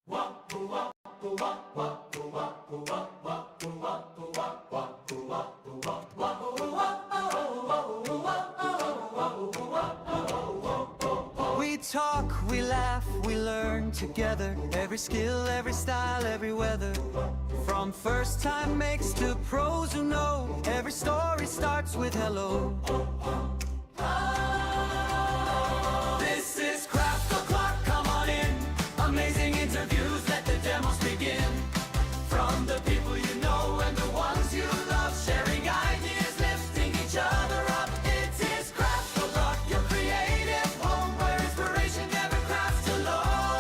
We talk, we laugh, we learn together. Every skill, every style, every weather. From first time makes to pros who know. Every story starts with hello. This is Craft O'Clock, come on in. Amazing interviews, let the demos begin. From the people you know and the ones you love, sharing ideas, lifting each other up. It is Craft O'Clock, your creative home where inspiration never crafts alone.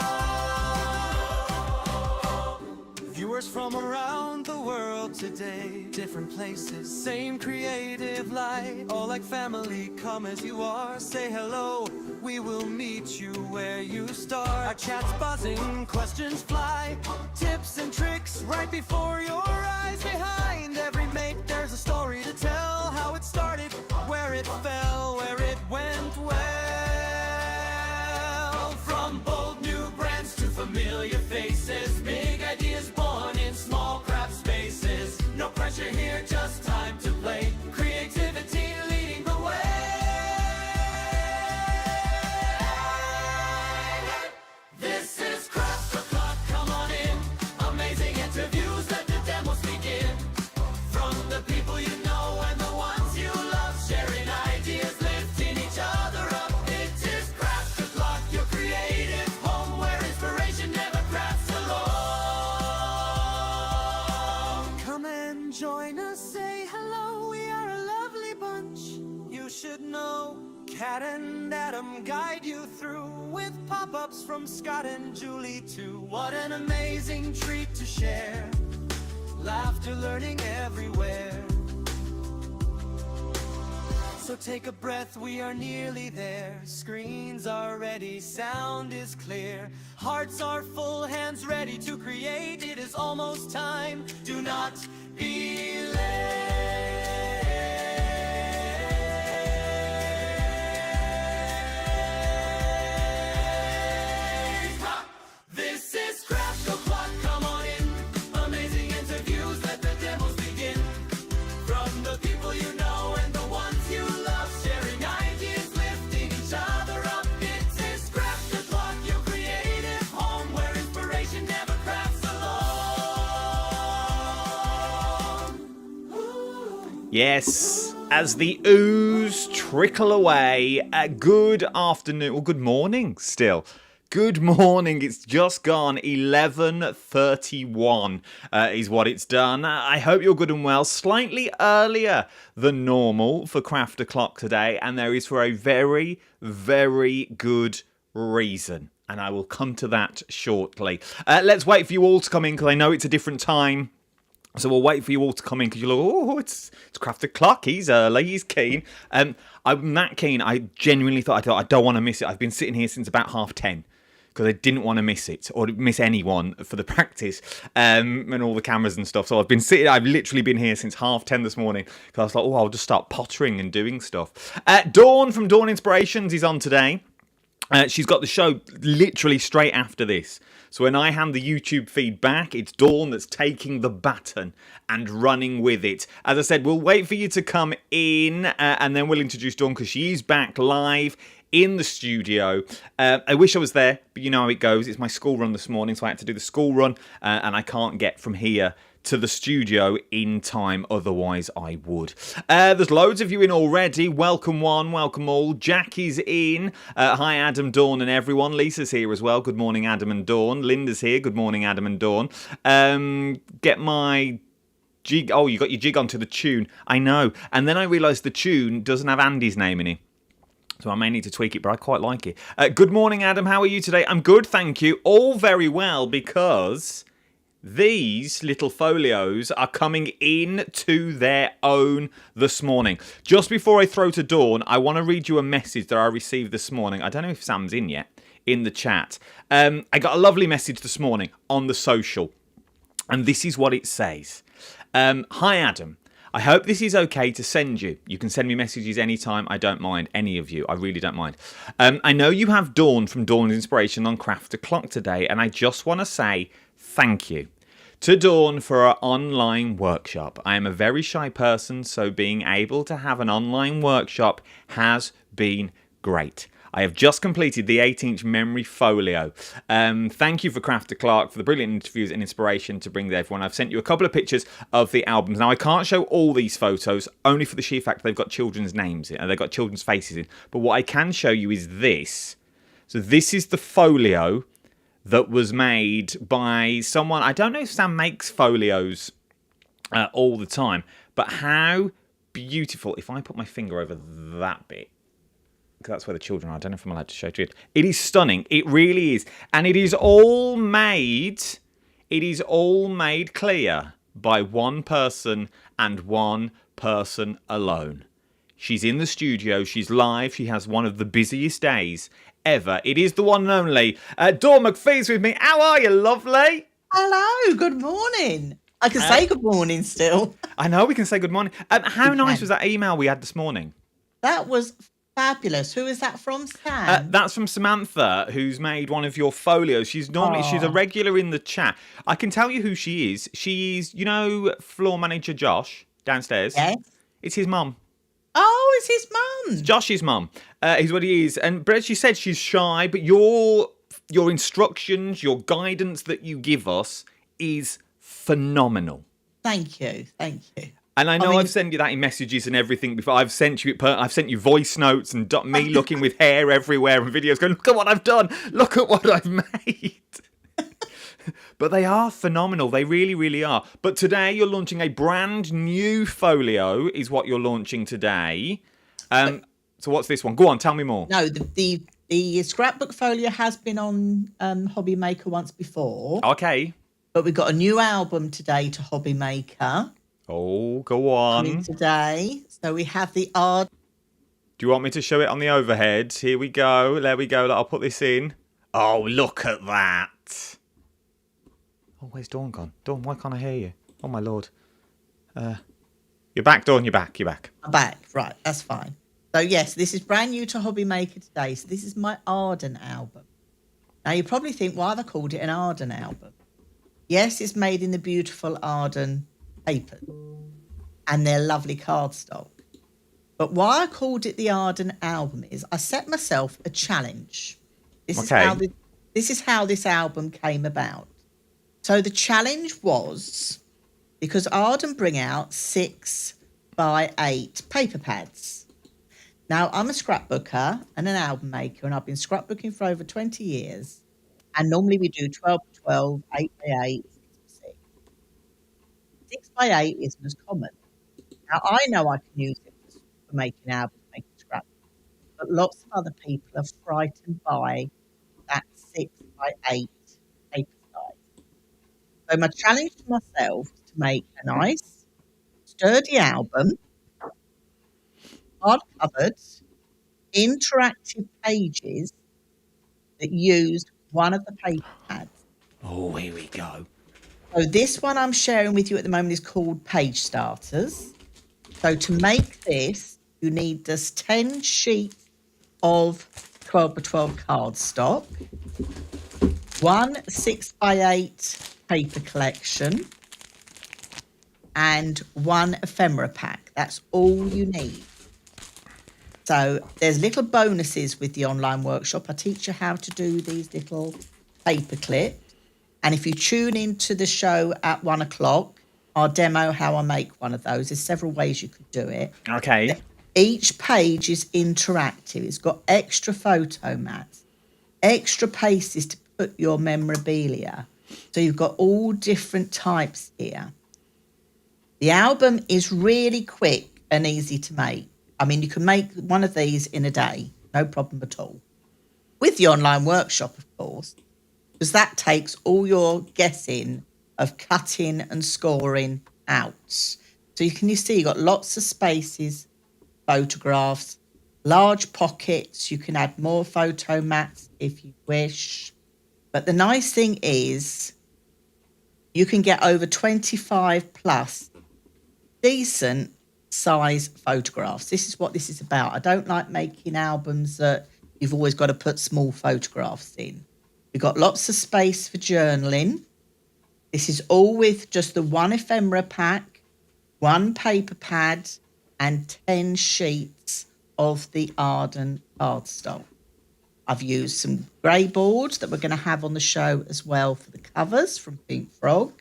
Viewers from around the world today, different places, same creative light. All like family, come as you are, say hello. We will meet you where you start. Our chat's buzzing, questions fly, tips and tricks right before your eyes. Behind every mate there's a story to tell. How it started, where it fell, where it went well. From bold new brands to familiar faces, big ideas born in small craft spaces. No pressure here, just time to play. Creativity leading the way. This is Craft O'Clock, come on in. Amazing interviews, let the demos begin. From the people you know and the ones you love, sharing ideas, lifting each other up. It is Craft O'Clock, your creative home where inspiration never crafts alone. Come and join us, say hello. We are a lovely bunch, you should know. Kat and Adam guide you through with pop-ups from Scott and Julie too. What an amazing treat to share. Laughter, learning everywhere. So take a breath, we are nearly there. Screens are ready, sound is clear. Hearts are full, hands ready to create. It is almost time, do not be late. This is Craft O'Clock, come on in. Amazing interviews, let the demos begin. From the people you know and the ones you love, sharing ideas, lifting each other up. It is Craft O'Clock, your creative home where inspiration never crafts alone. Yes, as the ooze trickle away, good afternoon, or good morning still. Good morning, it's just gone 11:31 is what it's done. I hope you're good and well. Slightly earlier than normal for Craft O'Clock today, and there is for a very, very good reason. And I will come to that shortly. Let's wait for you all to come in, because I know it's a different time. So we'll wait for you all to come in, because you're like, oh, it's Craft O'Clock, he's early, he's keen. I'm that keen, I genuinely thought I don't want to miss it. I've been sitting here since about 10:30. Because I didn't want to miss it or miss anyone for the practice and all the cameras and stuff. So I've literally been here since 10:30 this morning, because I was like, oh, I'll just start pottering and doing stuff. Dawn from Dawn Inspirations is on today. She's got the show literally straight after this. So when I hand the YouTube feed back, it's Dawn that's taking the baton and running with it. As I said, we'll wait for you to come in and then we'll introduce Dawn, because she's back live in the studio. I wish I was there, but you know how it goes. It's my school run this morning, so I had to do the school run, and I can't get from here to the studio in time, otherwise I would. There's loads of you in already. Welcome one, welcome all. Jackie's in. Hi Adam, Dawn and everyone. Lisa's here as well. Good morning Adam and Dawn. Linda's here. Good morning Adam and Dawn. Get my jig. Oh, you got your jig onto the tune. I know. And then I realised the tune doesn't have Andy's name in it. So I may need to tweak it, but I quite like it. Good morning, Adam. How are you today? I'm good, thank you. All very well, because these little folios are coming in to their own this morning. Just before I throw to Dawn, I want to read you a message that I received this morning. I don't know if Sam's in yet, in the chat. I got a lovely message this morning on the social, and this is what it says. Hi, Adam. I hope this is okay to send you. You can send me messages anytime. I don't mind. Any of you. I really don't mind. I know you have Dawn from Dawn's Inspiration on Craft O'Clock today, and I just want to say thank you to Dawn for our online workshop. I am a very shy person, so being able to have an online workshop has been great. I have just completed the 8-inch memory folio. Thank you for Crafter Clark for the brilliant interviews and inspiration to bring to everyone. I've sent you a couple of pictures of the albums. Now, I can't show all these photos, only for the sheer fact they've got children's names in, and they've got children's faces in. But what I can show you is this. So this is the folio that was made by someone. I don't know if Sam makes folios all the time, but how beautiful. If I put my finger over that bit, because that's where the children are. I don't know if I'm allowed to show it. It is stunning. It really is. And it is all made clear by one person and one person alone. She's in the studio. She's live. She has one of the busiest days ever. It is the one and only Dawn McPhee's with me. How are you, lovely? Hello, good morning. I can say good morning still. I know we can say good morning. How nice was that email we had this morning? That was fabulous. Who is that from, Sam? That's from Samantha, who's made one of your folios. She's a regular in the chat. I can tell you who she is. She's, floor manager Josh downstairs. Yes. It's his mum. Oh, it's his mum. It's Josh's mum. Is what he is. And Brett, she said she's shy, but your instructions, your guidance that you give us is phenomenal. Thank you. And I know I've sent you that in messages and everything before. I've sent you voice notes and me looking with hair everywhere and videos going, look at what I've done. Look at what I've made. But they are phenomenal. They really, really are. But today you're launching a brand new folio is what you're launching today. So what's this one? Go on, tell me more. No, the scrapbook folio has been on Hobby Maker once before. Okay. But we've got a new album today to Hobby Maker. Oh, go on. Today. So we have the art. Do you want me to show it on the overhead? Here we go. There we go. I'll put this in. Oh, look at that. Oh, where's Dawn gone? Dawn, why can't I hear you? Oh, my Lord. You're back, Dawn. You're back. I'm back. Right. That's fine. So, yes, this is brand new to Hobby Maker today. So this is my Arden album. Now, you probably think, why they called it an Arden album? Yes, it's made in the beautiful Arden paper and their lovely cardstock. But why I called it the Arden album is I set myself a challenge. This is how this album came about. So the challenge was because Arden bring out 6x8 paper pads. Now I'm a scrapbooker and an album maker, and I've been scrapbooking for over 20 years. And normally we do 12x12, 8x8, 6x8 isn't as common. Now, I know I can use it for making albums, making scraps, but lots of other people are frightened by that 6x8 paper size. So my challenge to myself is to make a nice, sturdy album, hard-covered, interactive pages that use one of the paper pads. Oh, here we go. So this one I'm sharing with you at the moment is called Page Starters. So to make this, you need just 10 sheets of 12x12 cardstock, one 6x8 paper collection, and one ephemera pack. That's all you need. So there's little bonuses with the online workshop. I teach you how to do these little paper clips. And if you tune into the show at 1 o'clock, I'll demo how I make one of those. There's several ways you could do it. Okay. Each page is interactive. It's got extra photo mats, extra places to put your memorabilia. So you've got all different types here. The album is really quick and easy to make. I mean, you can make one of these in a day, no problem at all. With the online workshop, of course, because that takes all your guessing of cutting and scoring out. So you see you've got lots of spaces, photographs, large pockets. You can add more photo mats if you wish. But the nice thing is you can get over 25 plus decent size photographs. This is what this is about. I don't like making albums that you've always got to put small photographs in. We've got lots of space for journaling. This is all with just the one ephemera pack, one paper pad, and 10 sheets of the Arden cardstock. I've used some grey board that we're going to have on the show as well for the covers from Pink Frog.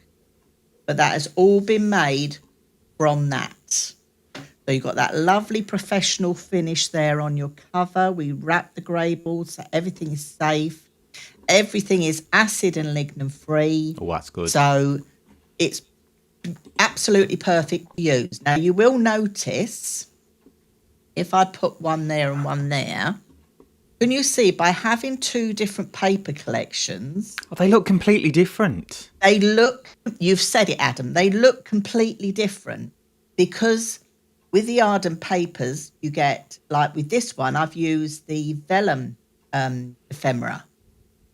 But that has all been made from that. So you've got that lovely professional finish there on your cover. We wrap the grey board so everything is safe. Everything is acid and lignin free. Oh, that's good. So it's absolutely perfect to use. Now you will notice if I put one there and one there, can you see by having two different paper collections, Oh, they look completely different. they look, you've said it, Adam, they look completely different because with the Arden papers, you get, like with this one, I've used the vellum ephemera.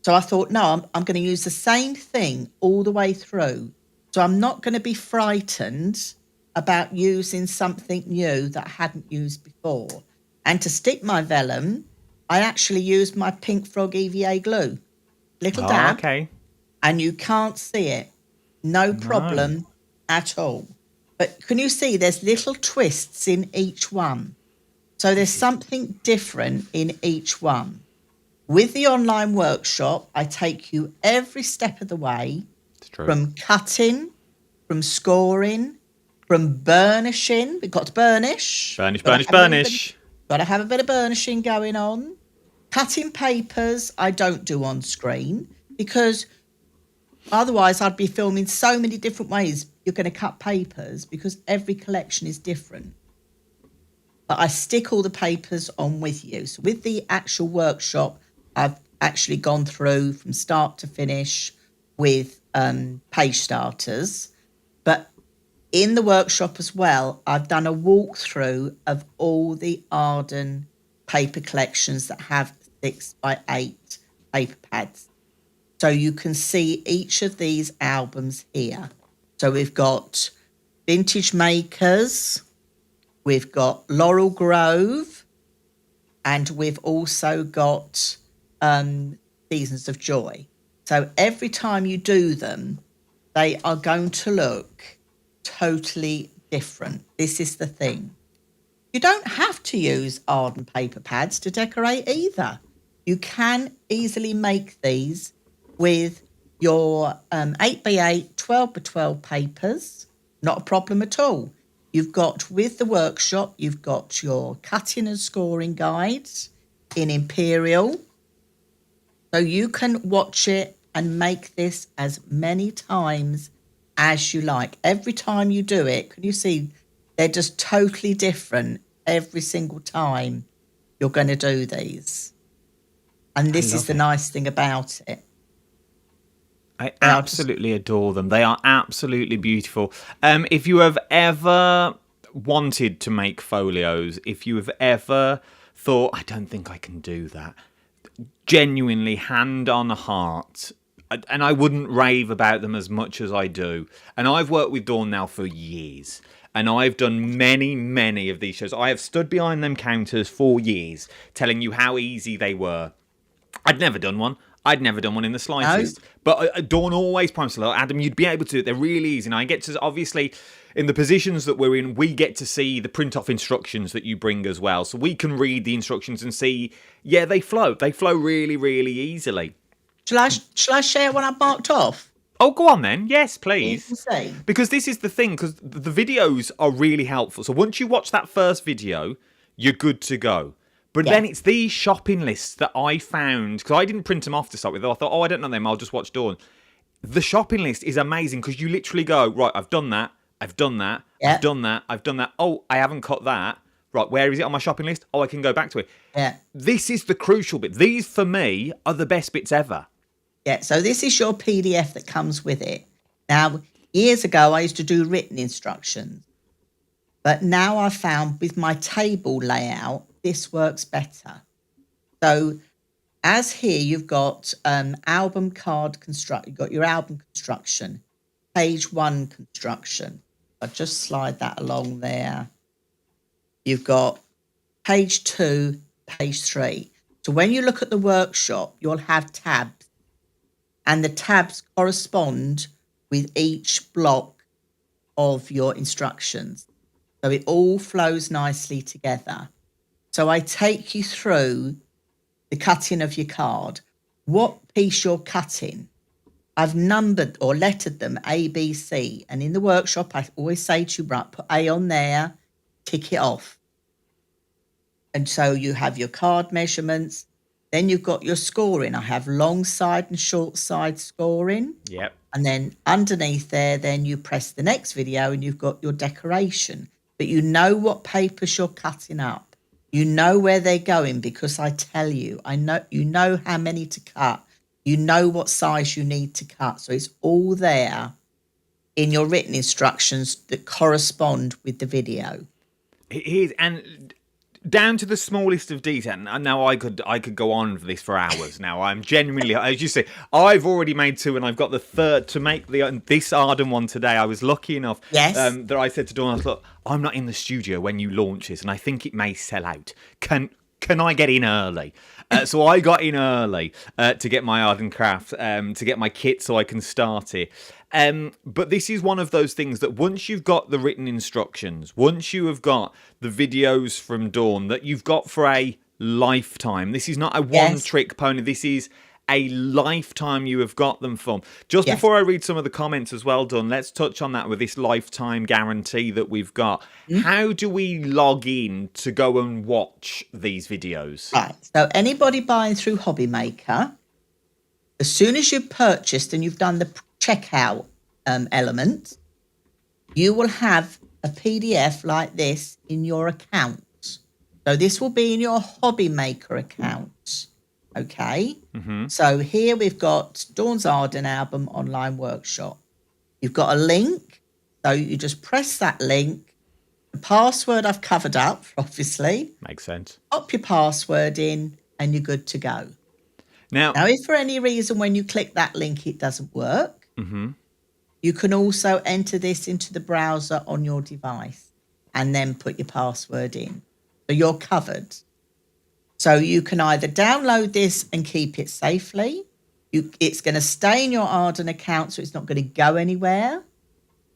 So I thought, no, I'm going to use the same thing all the way through. So I'm not going to be frightened about using something new that I hadn't used before. And to stick my vellum, I actually used my Pink Frog EVA glue. Little dab, Okay. and you can't see it. No problem at all. But can you see there's little twists in each one? So there's something different in each one. With the online workshop, I take you every step of the way, It's true. from cutting, from scoring, from burnishing. We've got to burnish. Burnish, Gotta burnish, have a little bit- burnish. Got to have a bit of burnishing going on. Cutting papers, I don't do on screen because otherwise I'd be filming so many different ways you're going to cut papers because every collection is different. But I stick all the papers on with you. So with the actual workshop, I've actually gone through from start to finish with page starters. But in the workshop as well, I've done a walkthrough of all the Arden paper collections that have 6x8 paper pads. So you can see each of these albums here. So we've got Vintage Makers, we've got Laurel Grove, and we've also got Seasons of Joy. So every time you do them, they are going to look totally different. This is the thing. You don't have to use Arden paper pads to decorate either. You can easily make these with your 8x8, 12x12 papers. Not a problem at all. You've got, with the workshop, you've got your cutting and scoring guides in Imperial. So you can watch it and make this as many times as you like. Every time you do it, can you see they're just totally different every single time you're going to do these. And this is love the it. nice thing about it. I They are just- absolutely adore them. They are absolutely beautiful. If you have ever wanted to make folios, if you have ever thought, I don't think I can do that, genuinely, hand on heart, and I wouldn't rave about them as much as I do. And I've worked with Dawn now for years. And I've done many, many of these shows. I have stood behind them counters for years, telling you how easy they were. I'd never done one. I'd never done one in the slightest. But Dawn always promised, Adam, you'd be able to. They're really easy. And I get to, obviously, in the positions that we're in, we get to see the print-off instructions that you bring as well. So we can read the instructions and see, yeah, they flow. They flow really, really easily. Shall I share what I've marked off? Oh, go on then. Yes, You please. can see. Because this is the thing, because the videos are really helpful. So once you watch that first video, you're good to go. But then it's these shopping lists that I found, because I didn't print them off to start with. I thought, I don't know them, I'll just watch Dawn. The shopping list is amazing because you literally go, right, I've done that, I've done that, I've done that, I've done that. Oh, I haven't cut that. Right, where is it on my shopping list? Oh, I can go back to it. Yeah. This is the crucial bit. These, for me, are the best bits ever. Yeah, so this is your PDF that comes with it. Now, years ago, I used to do written instructions. But now I've found with my table layout, this works better. So as here, you've got album card construct. You've got your album construction, page 1 construction. I just slide that along there. You've got page 2, page 3. So when you look at the workshop, you'll have tabs, and the tabs correspond with each block of your instructions. So it all flows nicely together. So I take you through the cutting of your card. What piece you're cutting, I've numbered or lettered them A, B, C. And in the workshop, I always say to you, right, put A on there, tick it off. And so you have your card measurements. Then you've got your scoring. I have long side and short side scoring. Yep. And then underneath there, then you press the next video and you've got your decoration. But you know what papers you're cutting up. You know where they're going because I tell you. You know how many to cut. You know what size you need to cut. So it's all there in your written instructions that correspond with the video. It is, and down to the smallest of detail. Now I could go on for this for hours. Now I'm genuinely, as you say, I've already made 2, and I've got the third to make this Arden one today. I was lucky enough that I said to Dawn, "Look, I'm not in the studio when you launch this, and I think it may sell out. Can I get in early?" So I got in early to get my Arden craft, to get my kit so I can start it. But this is one of those things that once you've got the written instructions, once you have got the videos from Dawn, that you've got for a lifetime. This is not a one-trick pony. This is a lifetime you have got them from. Just before I read some of the comments as well, Dawn, let's touch on that with this lifetime guarantee that we've got. How do we log in to go and watch these videos? Right. So anybody buying through Hobby Maker, as soon as you've purchased and you've done the checkout element, you will have a PDF like this in your account. So this will be in your Hobby Maker account. Okay. So here we've got Dawn's Arden Album Online Workshop. You've got a link. So you just press that link. The password I've covered up, obviously. Makes sense. Pop your password in and you're good to go. Now, if for any reason when you click that link it doesn't work, you can also enter this into the browser on your device and then put your password in. So you're covered. So you can either download this and keep it safely. It's going to stay in your Arden account, so it's not going to go anywhere.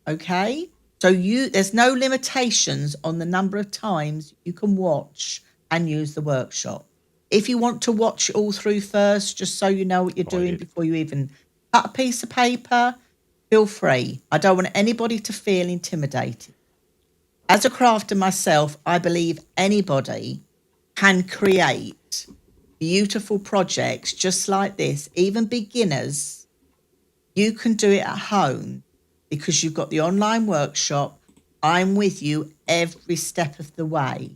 Okay? So there's no limitations on the number of times you can watch and use the workshop. If you want to watch it all through first, just so you know what you're doing before you even cut a piece of paper, feel free. I don't want anybody to feel intimidated. As a crafter myself, I believe anybody can create beautiful projects just like this. Even beginners, you can do it at home because you've got the online workshop. I'm with you every step of the way.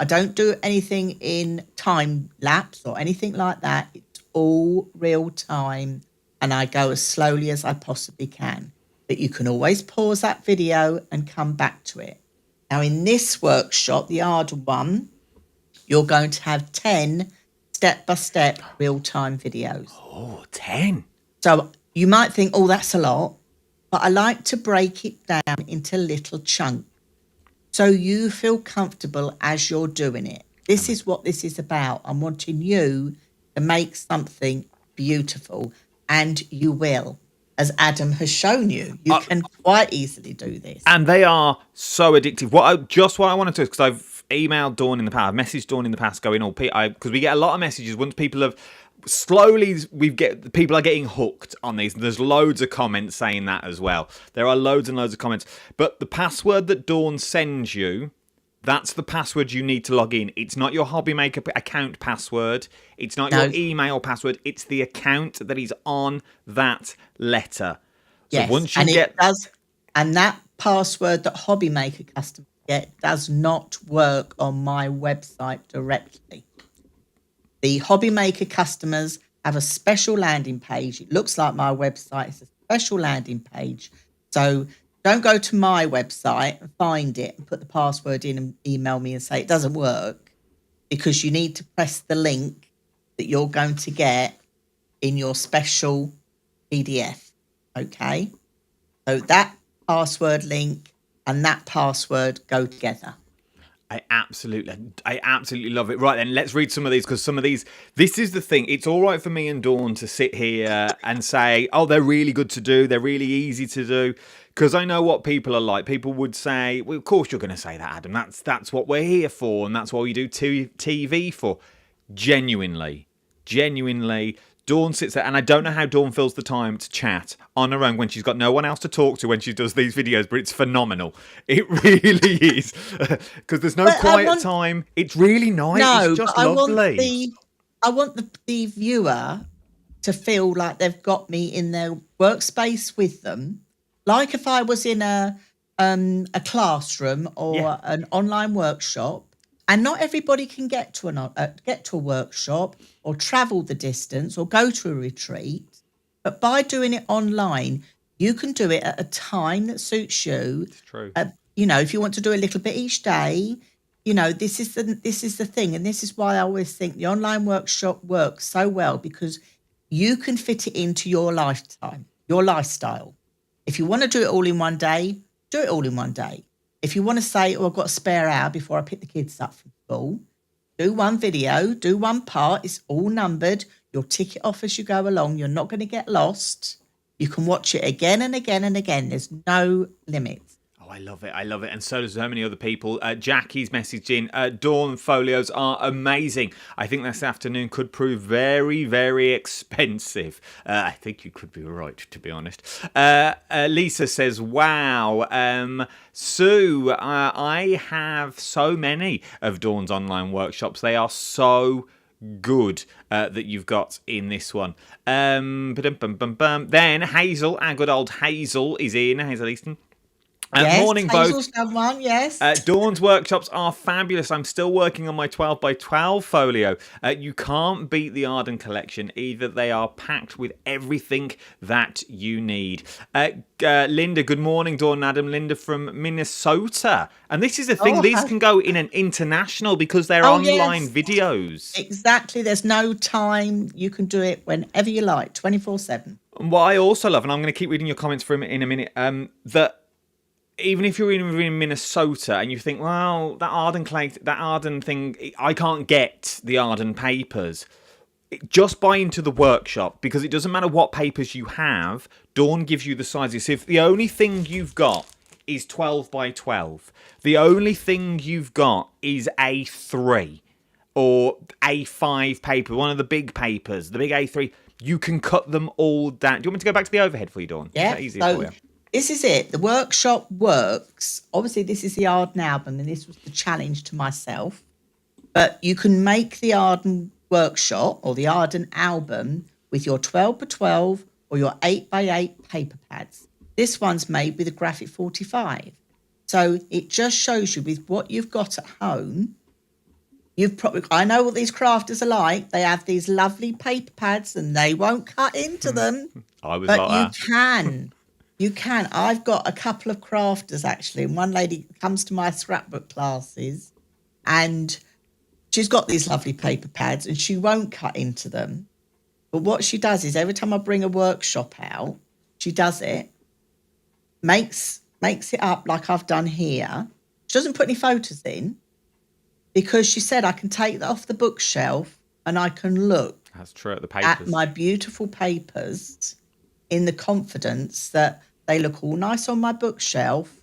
I don't do anything in time lapse or anything like that. It's all real time and I go as slowly as I possibly can. But you can always pause that video and come back to it. Now in this workshop, the Arden one, you're going to have 10 step-by-step real-time videos. Oh, 10. So you might think, oh, that's a lot. But I like to break it down into little chunks so you feel comfortable as you're doing it. This is what this is about. I'm wanting you to make something beautiful, and you will. As Adam has shown you, you can quite easily do this. And they are so addictive. What I wanted to, because I've emailed Dawn in the past, I've messaged Dawn in the past going, because we get a lot of messages once people have people are getting hooked on these. There's loads of comments saying that as well. There are loads and loads of comments. But the password that Dawn sends you, that's the password you need to log in. It's not your Hobby Maker account password. It's not your email password. It's the account that is on that letter. So once you and that password that Hobby Maker customers get does not work on my website directly. The Hobby Maker customers have a special landing page. It looks like my website. It's a special landing page. So don't go to my website and find it and put the password in and email me and say it doesn't work, because you need to press the link that you're going to get in your special PDF. Okay? So that password link and that password go together. I absolutely love it. Right then, let's read some of these, because some of these, this is the thing. It's all right for me and Dawn to sit here and say, oh, they're really good to do. They're really easy to do. Because I know what people are like. People would say, well, of course you're going to say that, Adam. That's what we're here for. And that's what we do TV for. Genuinely, Dawn sits there, and I don't know how Dawn fills the time to chat on her own when she's got no one else to talk to when she does these videos, but it's phenomenal. It really is. Because there's no quiet time. It's really nice. No, it's just but lovely. I want the viewer to feel like they've got me in their workspace with them. Like if I was in a classroom or an online workshop. And not everybody can get to a workshop or travel the distance or go to a retreat. But by doing it online, you can do it at a time that suits you. It's true. If you want to do a little bit each day, this is the thing. And this is why I always think the online workshop works so well, because you can fit it into your lifetime, your lifestyle. If you want to do it all in one day, do it all in one day. If you want to say, oh, I've got a spare hour before I pick the kids up from school, do one video, do one part. It's all numbered. You'll tick it off as you go along. You're not going to get lost. You can watch it again and again and again. There's no limit. Oh, I love it. And so does so many other people. Jackie's messaged in, Dawn folios are amazing. I think this afternoon could prove very, very expensive. I think you could be right, to be honest. Lisa says, wow. Sue, I have so many of Dawn's online workshops. They are so good that you've got in this one. Then Hazel, our good old Hazel, is in. Hazel Easton. Yes, morning, Hazel's both. done one, yes. Dawn's workshops are fabulous. I'm still working on my 12 by 12 folio. You can't beat the Arden collection either. They are packed with everything that you need. Linda, good morning, Dawn and Adam. Linda from Minnesota. And this is the thing. These can go in an international because they're online videos. Exactly. There's no time. You can do it whenever you like, 24/7. What I also love, and I'm going to keep reading your comments for in a minute, that even if you're in Minnesota and you think, well, that Arden thing, I can't get the Arden papers. Just buy into the workshop, because it doesn't matter what papers you have. Dawn gives you the sizes. So if the only thing you've got is 12 by 12, the only thing you've got is A3 or A5 paper, one of the big papers, the big A3, you can cut them all down. Do you want me to go back to the overhead for you, Dawn? Yeah. Is that easier for you? This is it. The workshop works. Obviously, this is the Arden album, and this was the challenge to myself. But you can make the Arden workshop or the Arden album with your 12 by 12 or your 8 by 8 paper pads. This one's made with a graphic 45. So it just shows you with what you've got at home. I know what these crafters are like. They have these lovely paper pads and they won't cut into them. I was but like that. You can. You can. I've got a couple of crafters, actually. And one lady comes to my scrapbook classes and she's got these lovely paper pads and she won't cut into them. But what she does is every time I bring a workshop out, she does it, makes it up like I've done here. She doesn't put any photos in because she said I can take that off the bookshelf and I can look That's true, at the papers. at my beautiful papers in the confidence that they look all nice on my bookshelf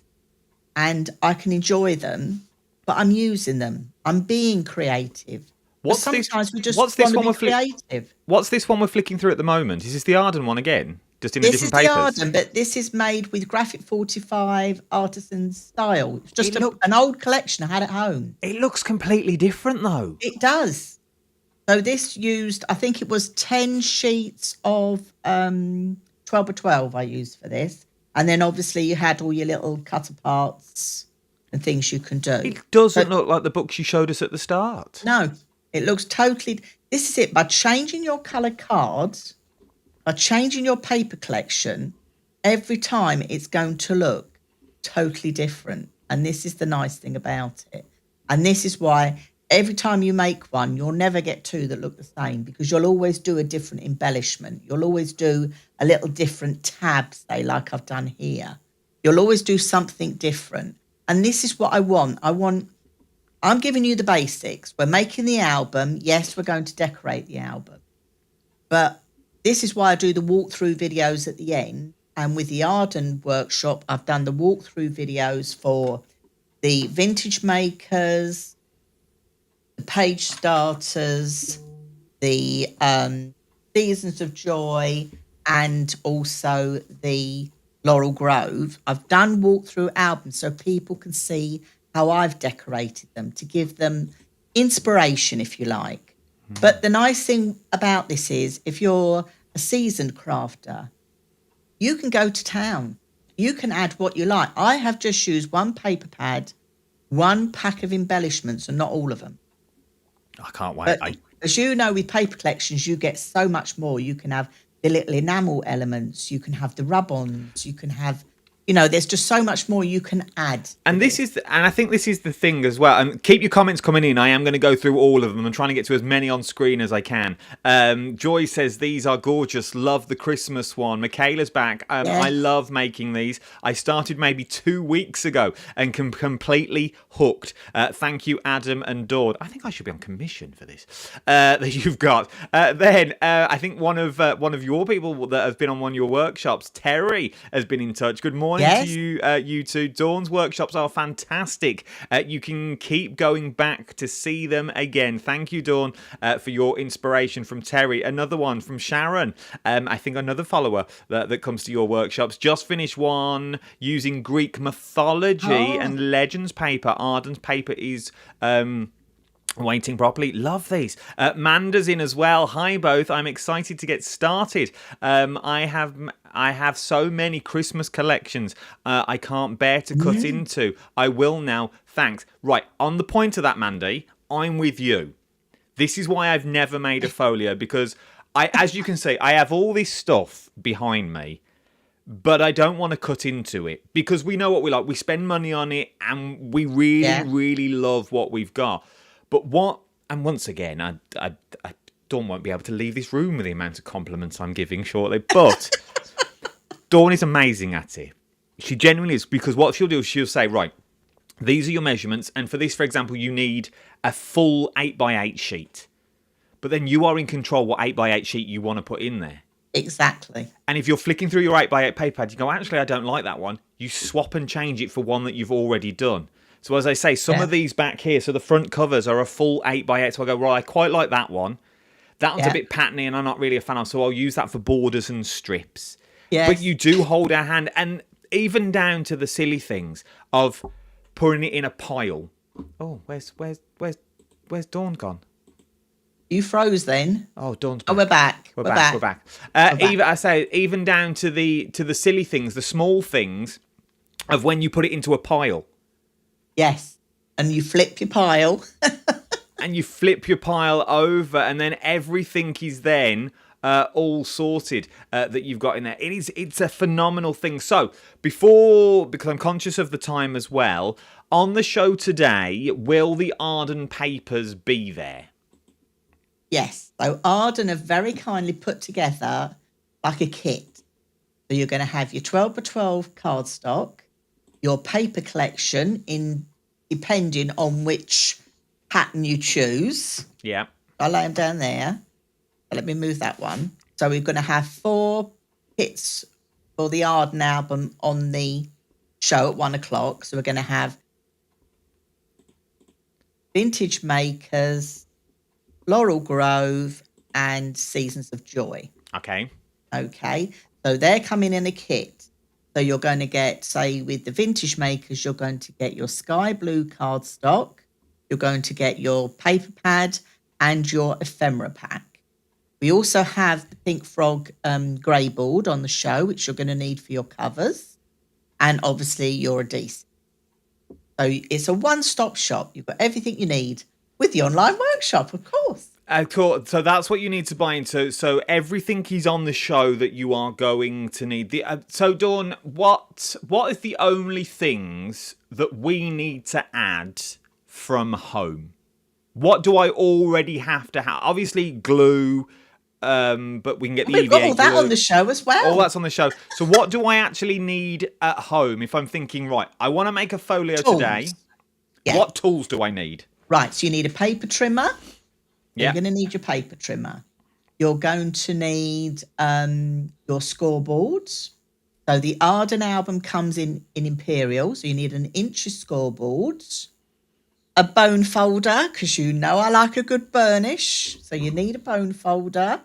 and I can enjoy them, but I'm using them. I'm being creative. Sometimes we just want to be creative. What's this one we're flicking through at the moment? Is this the Arden one again? Just in a different papers? This is the Arden, but this is made with graphic 45 artisan style. It's just an old collection I had at home. It looks completely different, though. It does. So this used, I think it was 10 sheets of 12 by 12 I used for this. And then obviously you had all your little cut aparts and things you can do. It doesn't look like the books you showed us at the start. No, it looks totally... This is it. By changing your colour cards, by changing your paper collection, every time it's going to look totally different. And this is the nice thing about it. And this is why every time you make one, you'll never get two that look the same, because you'll always do a different embellishment. You'll always do a little different tab, say, like I've done here. You'll always do something different. And this is what I want. I'm giving you the basics. We're making the album. Yes, we're going to decorate the album. But this is why I do the walkthrough videos at the end. And with the Arden workshop, I've done the walkthrough videos for the vintage makers, the page starters, the Seasons of Joy, and also the Laurel Grove. I've done walkthrough albums so people can see how I've decorated them, to give them inspiration, if you like. But the nice thing about this is, if you're a seasoned crafter, you can go to town. You can add what you like. I have just used one paper pad, one pack of embellishments, and not all of them. I can't wait. But as you know, with paper collections, you get so much more. You can have the little enamel elements. You can have the rub-ons. You can have, there's just so much more you can add. And I think this is the thing as well. And keep your comments coming in. I am going to go through all of them. I'm trying to get to as many on screen as I can. Joy says, these are gorgeous. Love the Christmas one. Michaela's back. I love making these. I started maybe 2 weeks ago and completely hooked. Thank you, Adam and Dawn. I think I should be on commission for this that you've got. Then I think one of your people that has been on one of your workshops, Terry, has been in touch. Good morning. To you, you two. Dawn's workshops are fantastic. You can keep going back to see them again. Thank you, Dawn, for your inspiration. From Terry. Another one from Sharon. I think another follower that comes to your workshops. Just finished one using Greek mythology and legends paper. Arden's paper is waiting properly. Love these. Manda's in as well. Hi both. I'm excited to get started. I have so many Christmas collections I can't bear to cut into. I will now. Thanks. Right, on the point of that, Mandy, I'm with you. This is why I've never made a folio, because as you can see, I have all this stuff behind me, but I don't want to cut into it because we know what we like. We spend money on it and we really love what we've got. But once again, I Dawn won't be able to leave this room with the amount of compliments I'm giving shortly, but Dawn is amazing at it. She genuinely is, because what she'll do is she'll say, right, these are your measurements, and for this, for example, you need a full 8x8 sheet. But then you are in control what 8x8 sheet you want to put in there. Exactly. And if you're flicking through your 8x8 paper pad, you go, actually, I don't like that one. You swap and change it for one that you've already done. So as I say, some of these back here, so the front covers are a full 8x8. So I go, well, I quite like that one. That one's a bit patterny and I'm not really a fan of, so I'll use that for borders and strips. Yes. But you do hold our hand, and even down to the silly things of putting it in a pile. Oh, where's Dawn gone? You froze then. Oh, Dawn's back. Oh, we're back. We're back. Even I say, even down to the silly things, the small things of when you put it into a pile. Yes, and you flip your pile. And you flip your pile over, and then everything is then all sorted that you've got in there. It's a phenomenal thing. So because I'm conscious of the time as well, on the show today, will the Arden papers be there? Yes. So Arden have very kindly put together like a kit. So you're going to have your 12x12 cardstock, your paper collection depending on which pattern you choose. Yeah. I'll lay them down there. Let me move that one. So we're going to have 4 kits for the Arden album on the show at 1 o'clock. So we're going to have Vintage Makers, Laurel Grove, and Seasons of Joy. Okay. So they're coming in a kit. So you're going to get, say, with the Vintage Makers, you're going to get your sky blue cardstock. You're going to get your paper pad and your ephemera pack. We also have the Pink Frog grey board on the show, which you're going to need for your covers. And obviously your adhesive. So it's a one-stop shop. You've got everything you need with the online workshop, of course. Cool. So that's what you need to buy into. So everything is on the show that you are going to need. So Dawn, what is the only things that we need to add from home? What do I already have to have? Obviously glue, but we can get the We've got all EVA that glue. on the show as well. All that's on the show. So what do I actually need at home if I'm thinking, right, I want to make a folio Tools. today? Yeah. What tools do I need? Right, so you need a paper trimmer. Yeah. You're going to need your paper trimmer. You're going to need your scoreboards. So the Arden album comes in Imperial, so you need an inch of scoreboards. A bone folder, because you know I like a good burnish. So you need a bone folder.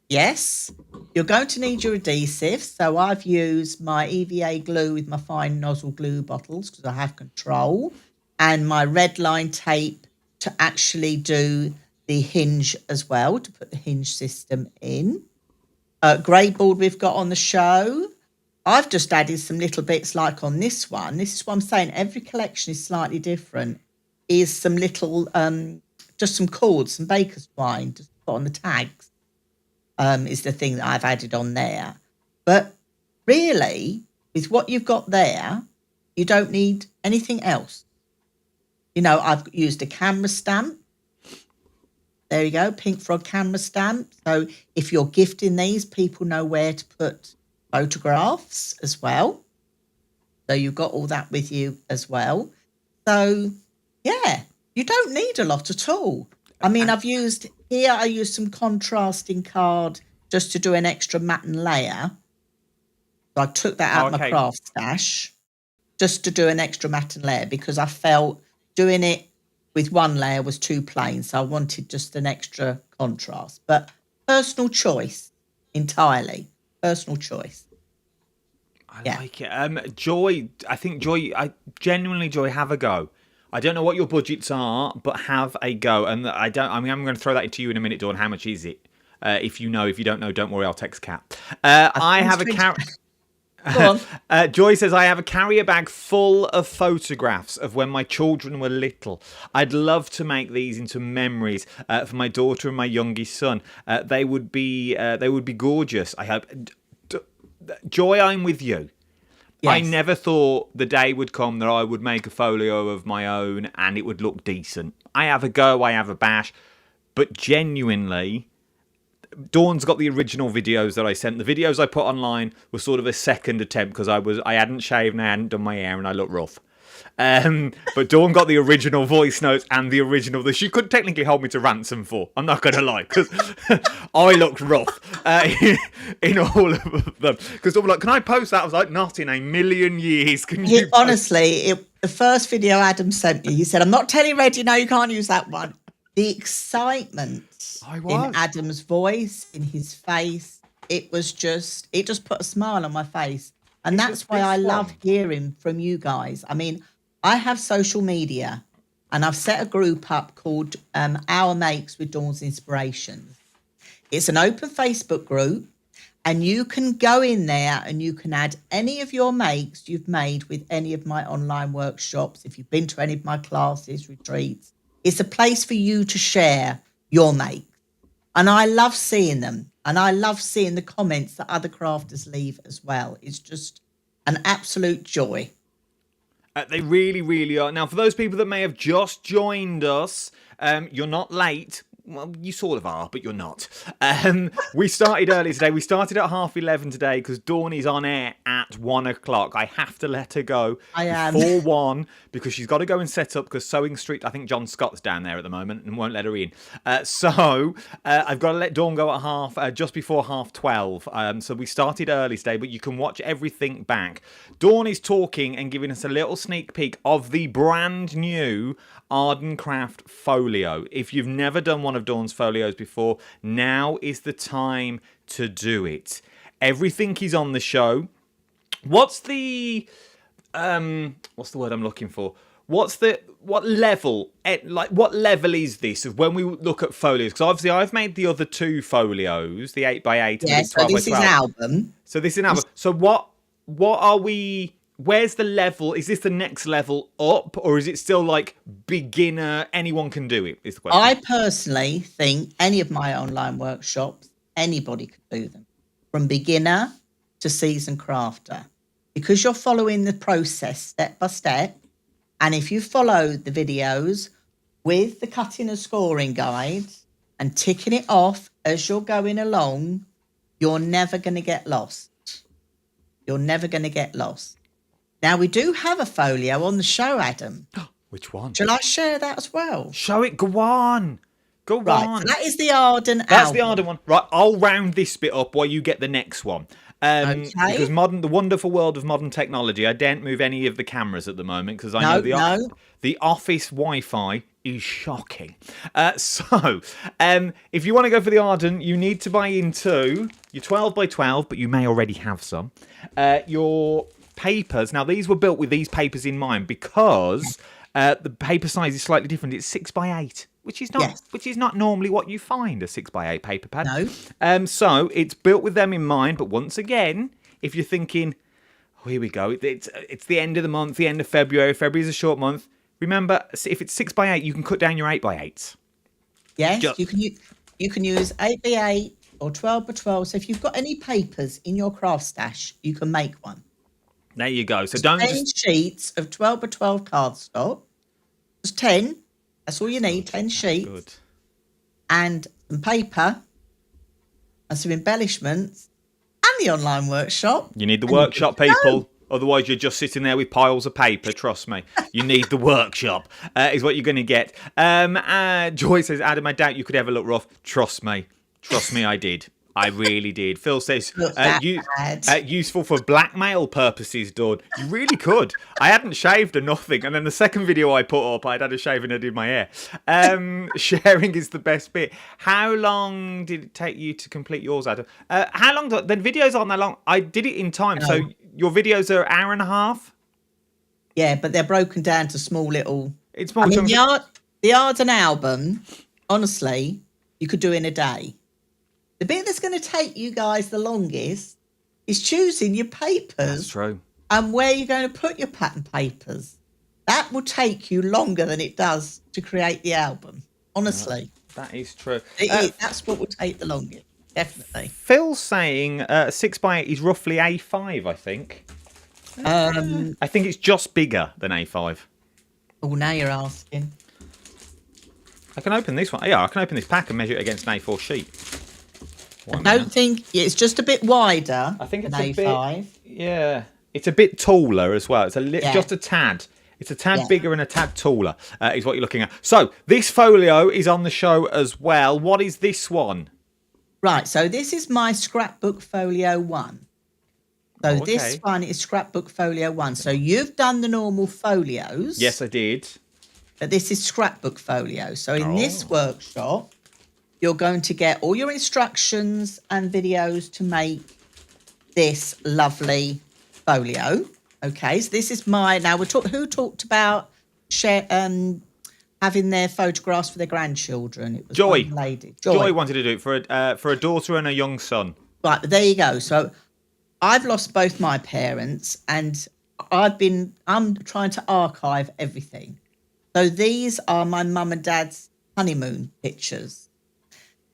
Yes. You're going to need your adhesive. So I've used my EVA glue with my fine nozzle glue bottles because I have control. And my red line tape to actually do the hinge as well, to put the hinge system in. Grey board we've got on the show. I've just added some little bits like on this one. This is what I'm saying. Every collection is slightly different. Is some little, just some cords, some baker's twine, just put on the tags, is the thing that I've added on there. But really, with what you've got there, you don't need anything else. You know, I've used a camera stamp. There you go, Pink Frog camera stamp. So if you're gifting these, people know where to put photographs as well. So you've got all that with you as well. So, yeah, you don't need a lot at all. I mean, I used some contrasting card just to do an extra matte layer. So I took that out of my craft stash just to do an extra matte layer because I felt doing it with one layer was too plain. So I wanted just an extra contrast. But personal choice entirely. Personal choice. I like it. Joy, I genuinely, Joy, have a go. I don't know what your budgets are, but have a go. And I'm going to throw that into you in a minute, Dawn. How much is it? If you know, if you don't know, don't worry, I'll text Kat. I have a Joy says, I have a carrier bag full of photographs of when my children were little. I'd love to make these into memories for my daughter and my youngest son. They would be gorgeous, I hope. Joy, I'm with you. Yes. I never thought the day would come that I would make a folio of my own and it would look decent. I have a go, I have a bash, but genuinely, Dawn's got the original videos that I sent. The videos I put online were sort of a second attempt because I hadn't shaved and I hadn't done my hair and I looked rough. But Dawn got the original voice notes and the original that she could technically hold me to ransom for. I'm not going to lie, because I looked rough in all of them. Because Dawn was like, can I post that? I was like, not in a million years. Can you honestly, the first video Adam sent me, he said, I'm not telling Reggie, no, you can't use that one. The excitement in Adam's voice, in his face, it just put a smile on my face. And that's why I love hearing from you guys. I mean, I have social media and I've set a group up called Our Makes with Dawn's Inspirations. It's an open Facebook group and you can go in there and you can add any of your makes you've made with any of my online workshops. If you've been to any of my classes, retreats, it's a place for you to share your makes. And I love seeing them. And I love seeing the comments that other crafters leave as well. It's just an absolute joy. They really, really are. Now, for those people that may have just joined us, you're not late. Well, you sort of are, but you're not. We started early today. We started at 11:30 today because Dawn is on air at 1 o'clock. I have to let her go before 1 because she's got to go and set up because Sewing Street, I think John Scott's down there at the moment and won't let her in. So I've got to let Dawn go at just before 12:30. So we started early today, but you can watch everything back. Dawn is talking and giving us a little sneak peek of the brand new Arden Craft folio. If you've never done one of Dawn's folios before, now is the time to do it. Everything is on the show. What's the word I'm looking for? What level is this of when we look at folios? Because obviously I've made the other two folios, the 8x8 and the 12x12. So this is an album. So this is an album. So what are we? Where's the level? Is this the next level up, or is it still like beginner? Anyone can do it. Is the question. I personally think any of my online workshops, anybody could do them, from beginner to seasoned crafter, because you're following the process step by step. And if you follow the videos with the cutting and scoring guides and ticking it off as you're going along, you're never going to get lost. You're never going to get lost. Now, we do have a folio on the show, Adam. Which one? Shall I share that as well? Show it. Go on. Go Right, on. so that is the Arden album. That's the Arden one. Right, I'll round this bit up while you get the next one. Okay. Because the wonderful world of modern technology, I daren't move any of the cameras at the moment because I know the office Wi-Fi is shocking. So, if you want to go for the Arden, you need to buy into your 12 by 12, but you may already have some. Your papers. Now, these were built with these papers in mind because the paper size is slightly different. It's 6 by 8. Which is not normally what you find, a 6 by 8 paper pad. No. So it's built with them in mind. But once again, if you're thinking, oh, here we go, it's the end of the month, the end of February. February is a short month. Remember, if it's 6 by 8, you can cut down your 8 by 8s. Yes, you can use 8 by 8 or 12 by 12. So if you've got any papers in your craft stash, you can make one. There you go. So 10 sheets of 12 by 12 cardstock. Just 10. That's all you need, 10 sheets. Good. And some paper and some embellishments and the online workshop. You need the workshop, people. Otherwise, you're just sitting there with piles of paper. Trust me. You need the workshop, is what you're going to get. Joy says, Adam, I doubt you could ever look rough. Trust me. Trust me, I did. I really did. Phil says, useful for blackmail purposes, Dawn. You really could. I hadn't shaved or nothing. And then the second video I put up, I'd had a shave and I did my hair. Sharing is the best bit. How long did it take you to complete yours, Adam? How long? The videos aren't that long. I did it in time. No. So your videos are an hour and a half? Yeah, but they're broken down to small little... It's more the Arden album, honestly, you could do in a day. The bit that's going to take you guys the longest is choosing your papers. That's true. And where you're going to put your pattern papers. That will take you longer than it does to create the album. Honestly. That is true. That's what will take the longest. Definitely. Phil's saying 6 by 8 is roughly A5, I think. I think it's just bigger than A5. Oh, now you're asking. I can open this one. Yeah, I can open this pack and measure it against an A4 sheet. I don't think it's just a bit wider. I think it's than a A5. bit. Yeah, it's a bit taller as well. It's just a tad. It's a tad bigger and a tad taller. Is what you're looking at. So this folio is on the show as well. What is this one? Right. So this is my scrapbook folio 1. So this one is scrapbook folio 1. So you've done the normal folios. Yes, I did. But this is scrapbook folio. So in this workshop, you're going to get all your instructions and videos to make this lovely folio. Okay, so this is my... Now, who talked about having their photographs for their grandchildren? It was Joy. one lady. Joy wanted to do it for a daughter and a young son. Right, but there you go. So I've lost both my parents and I'm trying to archive everything. So these are my mum and dad's honeymoon pictures.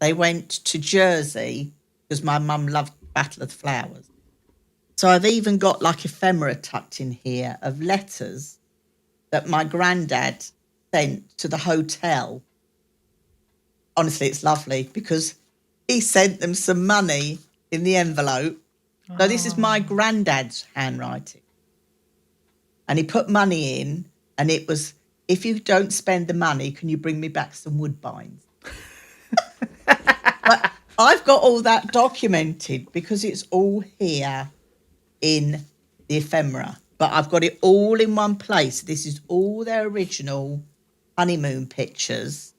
They went to Jersey because my mum loved Battle of the Flowers. So I've even got like ephemera tucked in here of letters that my granddad sent to the hotel. Honestly, it's lovely because he sent them some money in the envelope. So this is my granddad's handwriting. And he put money in and it was, if you don't spend the money, can you bring me back some woodbines? But I've got all that documented because it's all here in the ephemera. But I've got it all in one place. This is all their original honeymoon pictures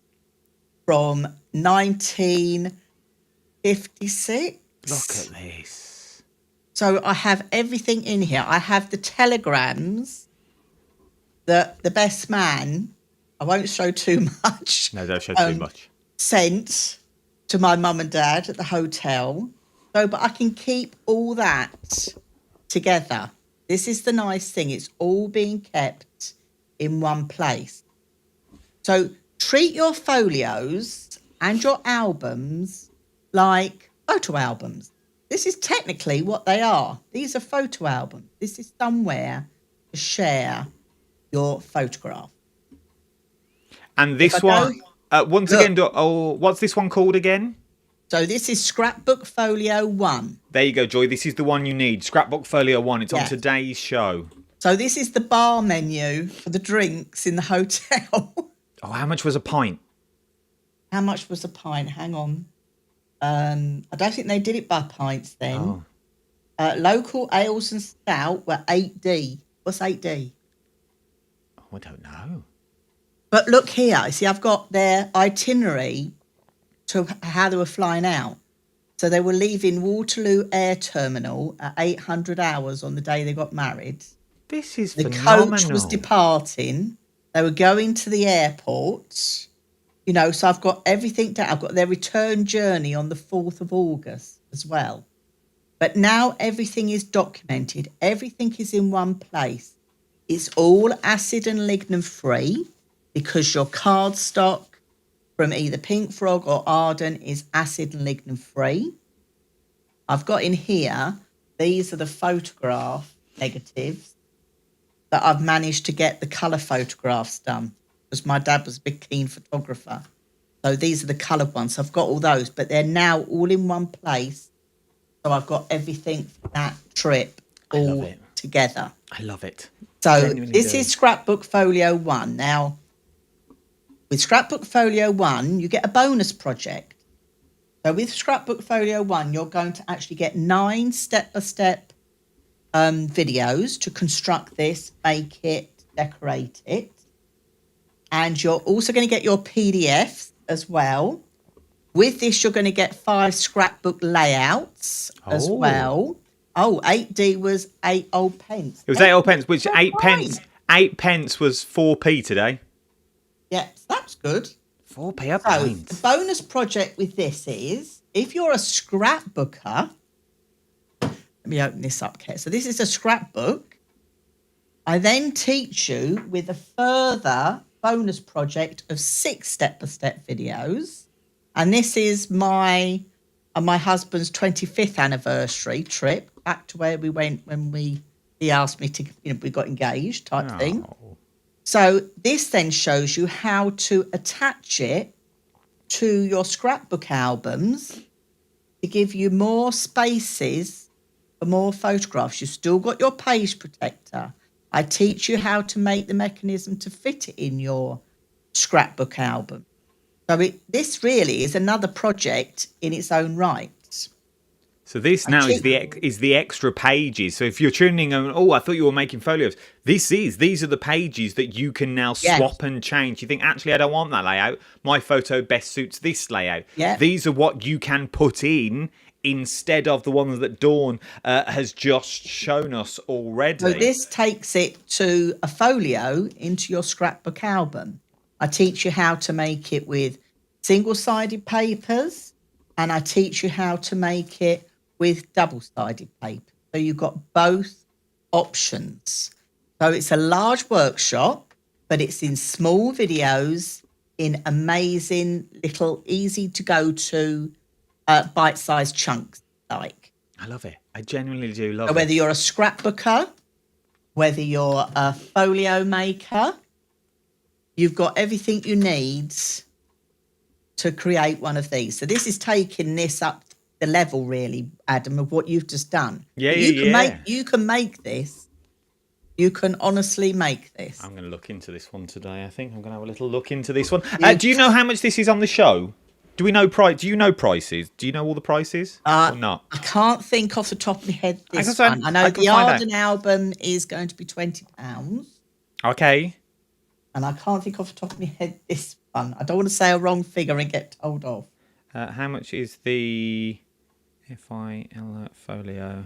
from 1956. Look at this. So I have everything in here. I have the telegrams that the best man, I won't show too much. No, don't show too much. Sent to my mum and dad at the hotel. So, but I can keep all that together. This is the nice thing. It's all being kept in one place. So treat your folios and your albums like photo albums. This is technically what they are. These are photo albums. This is somewhere to share your photograph. And this one, once again, what's this one called again? So this is Scrapbook Folio 1. There you go, Joy. This is the one you need. Scrapbook Folio 1. It's on Yeah. today's show. So this is the bar menu for the drinks in the hotel. Oh, how much was a pint? How much was a pint? Hang on. I don't think they did it by pints then. Oh. Local ales and stout were 8D. What's 8D? Oh, I don't know. But look here. See, I've got their itinerary to how they were flying out. So they were leaving Waterloo Air Terminal at 800 hours on the day they got married. This is The phenomenal. coach was departing. They were going to the airport. You know, so I've got everything down. I've got their return journey on the 4th of August as well. But now everything is documented. Everything is in one place. It's all acid and lignin free because your cardstock from either Pink Frog or Arden is acid and lignin free. I've got in here, these are the photograph negatives that I've managed to get the colour photographs done because my dad was a big keen photographer. So these are the coloured ones. So I've got all those, but they're now all in one place. So I've got everything for that trip all together. I love it. So Genuinely this do. is Scrapbook Folio 1. Now, with Scrapbook Folio 1, you get a bonus project. So with Scrapbook Folio 1, you're going to actually get 9 step-by-step videos to construct this, make it, decorate it. And you're also going to get your PDFs as well. With this, you're going to get 5 scrapbook layouts as well. Oh, 8D was 8 old pence. It was 8 old pence, which That's 8 fine. pence. 8 pence was 4p today. Yeah, that's good. 4p a So pint. the bonus project with this is, if you're a scrapbooker, let me open this up, Kat. So this is a scrapbook. I then teach you with a further bonus project of 6 step-by-step videos. And this is my husband's 25th anniversary trip back to where we went when he asked me to, we got engaged type thing. Oh. So this then shows you how to attach it to your scrapbook albums to give you more spaces for more photographs. You've still got your page protector. I teach you how to make the mechanism to fit it in your scrapbook album. So this really is another project in its own right. So this now is the extra pages. So if you're tuning in, I thought you were making folios. These are the pages that you can now swap and change. You think, actually, I don't want that layout. My photo best suits this layout. Yeah. These are what you can put in instead of the ones that Dawn has just shown us already. So this takes it to a folio into your scrapbook album. I teach you how to make it with single-sided papers, and I teach you how to make it with double-sided paper. So you've got both options. So it's a large workshop, but it's in small videos in amazing little easy-to-go-to bite-sized chunks. I love it. I genuinely do love so it. whether you're a scrapbooker, whether you're a folio maker, you've got everything you need to create one of these. So this is taking this up the level, really, Adam, of what you've just done. You can make this. You can honestly make this. I'm going to look into this one today. I think I'm going to have a little look into this one. Do you know how much this is on the show? Do we know price? Do you know prices? Do you know all the prices or not? I can't think off the top of my head this I one. I know the find Arden album is going to be £20. Okay. And I can't think off the top of my head this one. I don't want to say a wrong figure and get told off. How much is the FIL folio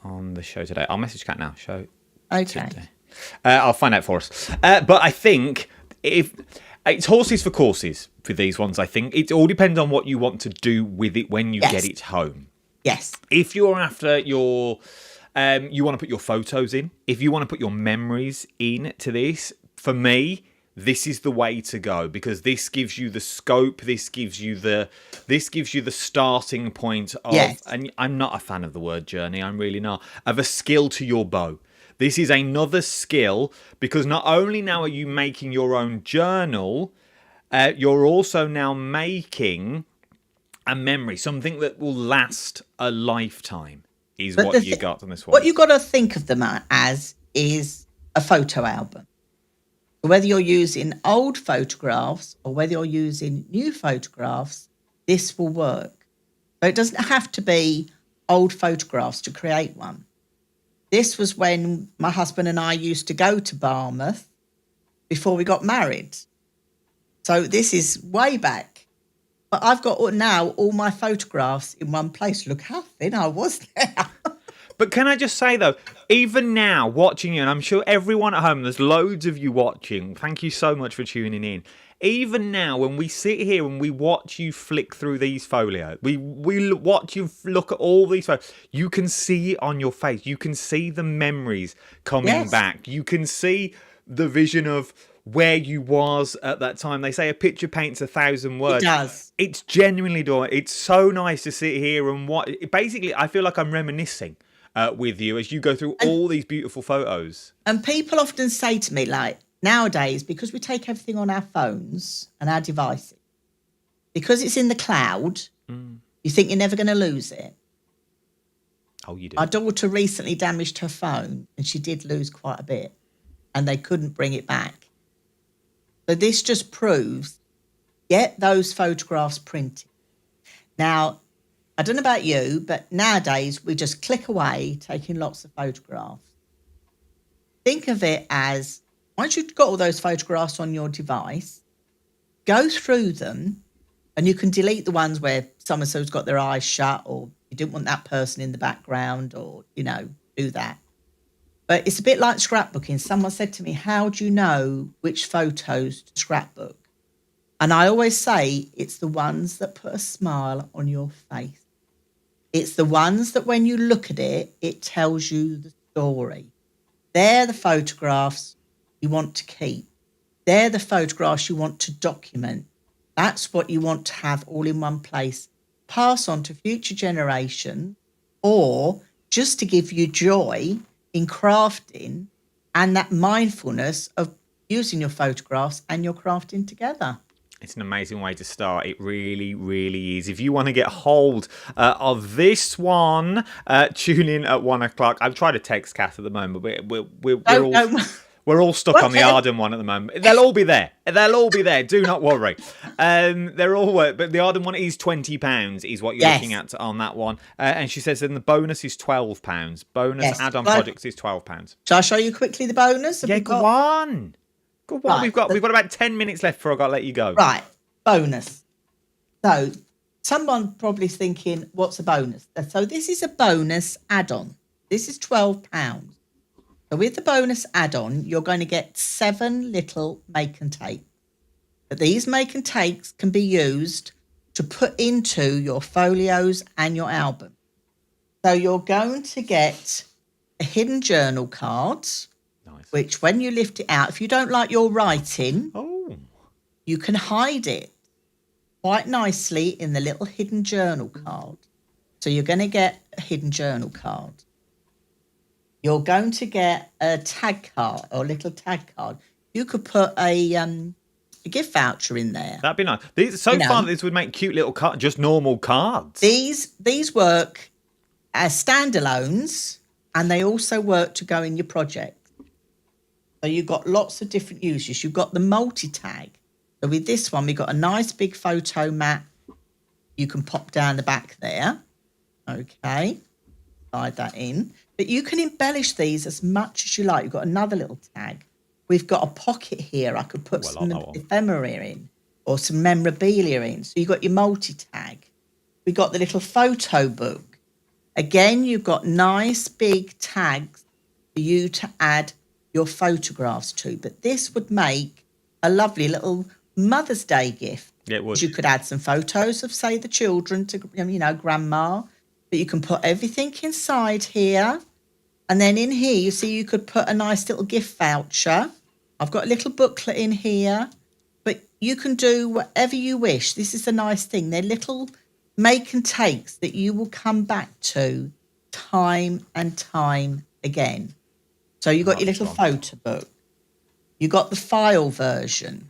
on the show today? I'll message Kat now. Show Okay. today. I'll find out for us. But I think if it's horses for courses for these ones, I think it all depends on what you want to do with it when you get it home. Yes. If you're after your, you want to put your photos in. If you want to put your memories in to this, for me, this is the way to go because this gives you the scope. This gives you the starting point of. Yes. And I'm not a fan of the word journey. I'm really not of a skill to your bow. This is another skill because not only now are you making your own journal, you're also now making A memory, something that will last a lifetime, is But what you got on this one. what you got to think of them as is a photo album. Whether you're using old photographs or whether you're using new photographs, this will work. So it doesn't have to be old photographs to create one. This was when my husband and I used to go to Barmouth before we got married. So this is way back. But I've got now all my photographs in one place. Look how thin I was there. But can I just say, though, even now, watching you, and I'm sure everyone at home, there's loads of you watching. Thank you so much for tuning in. Even now, when we sit here and we watch you flick through these folios, we watch you look at all these photos, you can see it on your face. You can see the memories coming back. You can see the vision of where you was at that time. They say a picture paints 1,000 words. It does. It's genuinely doing. It's so nice to sit here and watch. Basically, I feel like I'm reminiscing with you as you go through all these beautiful photos. And people often say to me, like, nowadays, because we take everything on our phones and our devices, because it's in the cloud, you think you're never going to lose it. Oh, you do. Our daughter recently damaged her phone and she did lose quite a bit and they couldn't bring it back. So this just proves, get those photographs printed. Now, I don't know about you, but nowadays we just click away, taking lots of photographs. Think of it as, once you've got all those photographs on your device, go through them and you can delete the ones where so-and-so's got their eyes shut or you didn't want that person in the background or, do that. But it's a bit like scrapbooking. Someone said to me, how do you know which photos to scrapbook? And I always say it's the ones that put a smile on your face. It's the ones that when you look at it, it tells you the story. They're the photographs you want to keep. They're the photographs you want to document. That's what you want to have all in one place. Pass on to future generations or just to give you joy in crafting and that mindfulness of using your photographs and your crafting together. It's an amazing way to start. It really, really is. If you want to get hold of this one, tune in at 1 o'clock. I've tried to text Kath at the moment, but we're all stuck on the Arden one at the moment. They'll all be there. They'll all be there. Do not worry. They're all but the Arden one is £20 is what you're looking at on that one. And she says then the bonus is £12. Bonus add-on projects is £12. Shall I show you quickly the bonus? Go on. Right, we've got about 10 minutes left before I've got to let you go. Right, bonus. So someone probably thinking, what's a bonus? So this is a bonus add-on. This is £12. So with the bonus add-on, you're going to get 7 little make and take. But these make and takes can be used to put into your folios and your album. So you're going to get a hidden journal card. Nice. Which when you lift it out, if you don't like your writing, you can hide it quite nicely in the little hidden journal card. So you're going to get a hidden journal card. You're going to get a tag card or a little tag card. You could put a gift voucher in there. That'd be nice. Far, this would make cute little cards, just normal cards. These work as standalones and they also work to go in your project. So you've got lots of different uses. You've got the multi-tag. So with this one, we've got a nice big photo mat. You can pop down the back there. Okay. Slide that in. But you can embellish these as much as you like. You've got another little tag. We've got a pocket here. I could put some ephemera in or some memorabilia in. So you've got your multi-tag. We've got the little photo book. Again, you've got nice big tags for you to add your photographs to, but this would make a lovely little Mother's Day gift. Yeah, it would. You could add some photos of, say, the children to, grandma, but you can put everything inside here. And then in here, you see, you could put a nice little gift voucher. I've got a little booklet in here, but you can do whatever you wish. This is a nice thing. They're little make and takes that you will come back to time and time again. So you've got your little photo book. You've got the file version.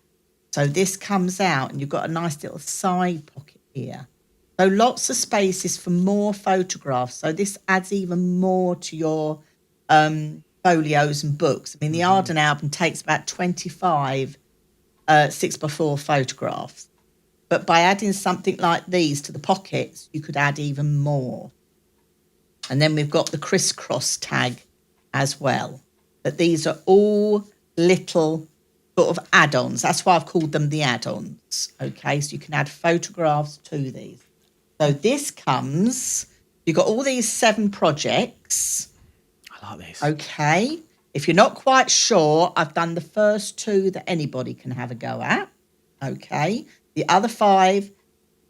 So this comes out and you've got a nice little side pocket here. So lots of spaces for more photographs. So this adds even more to your folios and books. I mean, the Arden album takes about 25 6x4 photographs. But by adding something like these to the pockets, you could add even more. And then we've got the crisscross tag as well. But these are all little sort of add-ons. That's why I've called them the add-ons. Okay, so you can add photographs to these. So this comes, you've got all these 7 projects. I like this. Okay. If you're not quite sure, I've done the first 2 that anybody can have a go at. Okay. The other 5,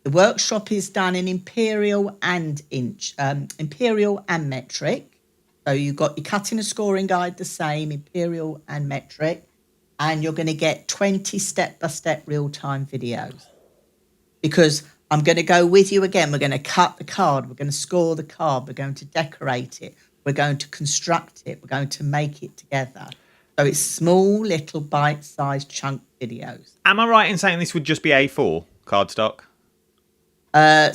the workshop is done in imperial and imperial and metric. So you've got your cutting and scoring guide the same, imperial and metric, and you're going to get 20 step-by-step real-time videos. Because I'm going to go with you again. We're going to cut the card. We're going to score the card. We're going to decorate it. We're going to construct it. We're going to make it together. So it's small, little, bite-sized chunk videos. Am I right in saying this would just be A4 cardstock?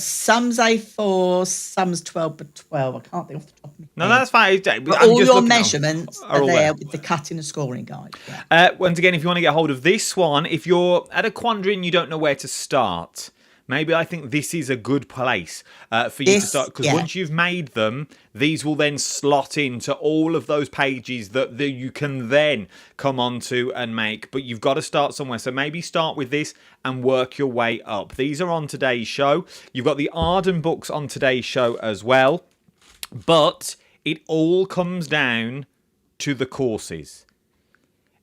Some's A4, some's 12 by 12. I can't think off the top of my head. No, that's fine. But all your measurements are there with the cutting and scoring guide. Yeah. Once again, if you want to get hold of this one, if you're at a quandary and you don't know where to start, maybe I think this is a good place for you to start. Because once you've made them, these will then slot into all of those pages that you can then come onto and make. But you've got to start somewhere. So maybe start with this and work your way up. These are on today's show. You've got the Arden books on today's show as well. But it all comes down to the courses.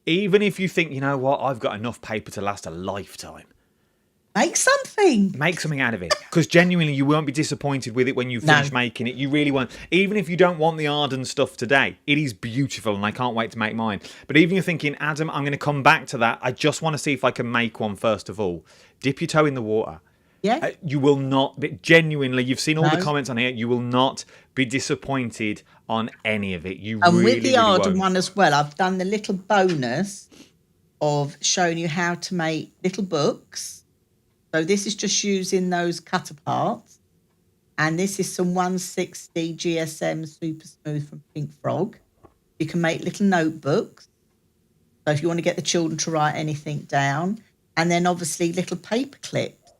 Even if you think, you know what, I've got enough paper to last a lifetime. Make something. Make something out of it. Because genuinely, you won't be disappointed with it when you finish making it. You really won't. Even if you don't want the Arden stuff today, it is beautiful and I can't wait to make mine. But even you're thinking, Adam, I'm going to come back to that. I just want to see if I can make one first of all. Dip your toe in the water. Yeah. You will not, genuinely, you've seen all the comments on here, you will not be disappointed on any of it. And really, with the Arden one as well, I've done the little bonus of showing you how to make little books. So this is just using those cutter parts. And this is some 160 GSM Super Smooth from Pink Frog. You can make little notebooks. So if you want to get the children to write anything down. And then obviously little paper clips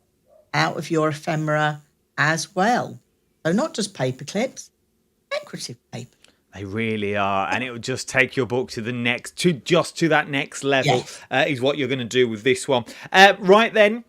out of your ephemera as well. So not just paper clips, decorative paper. They really are, and it will just take your book to the next, to that next level. Is what you're going to do with this one. Right then,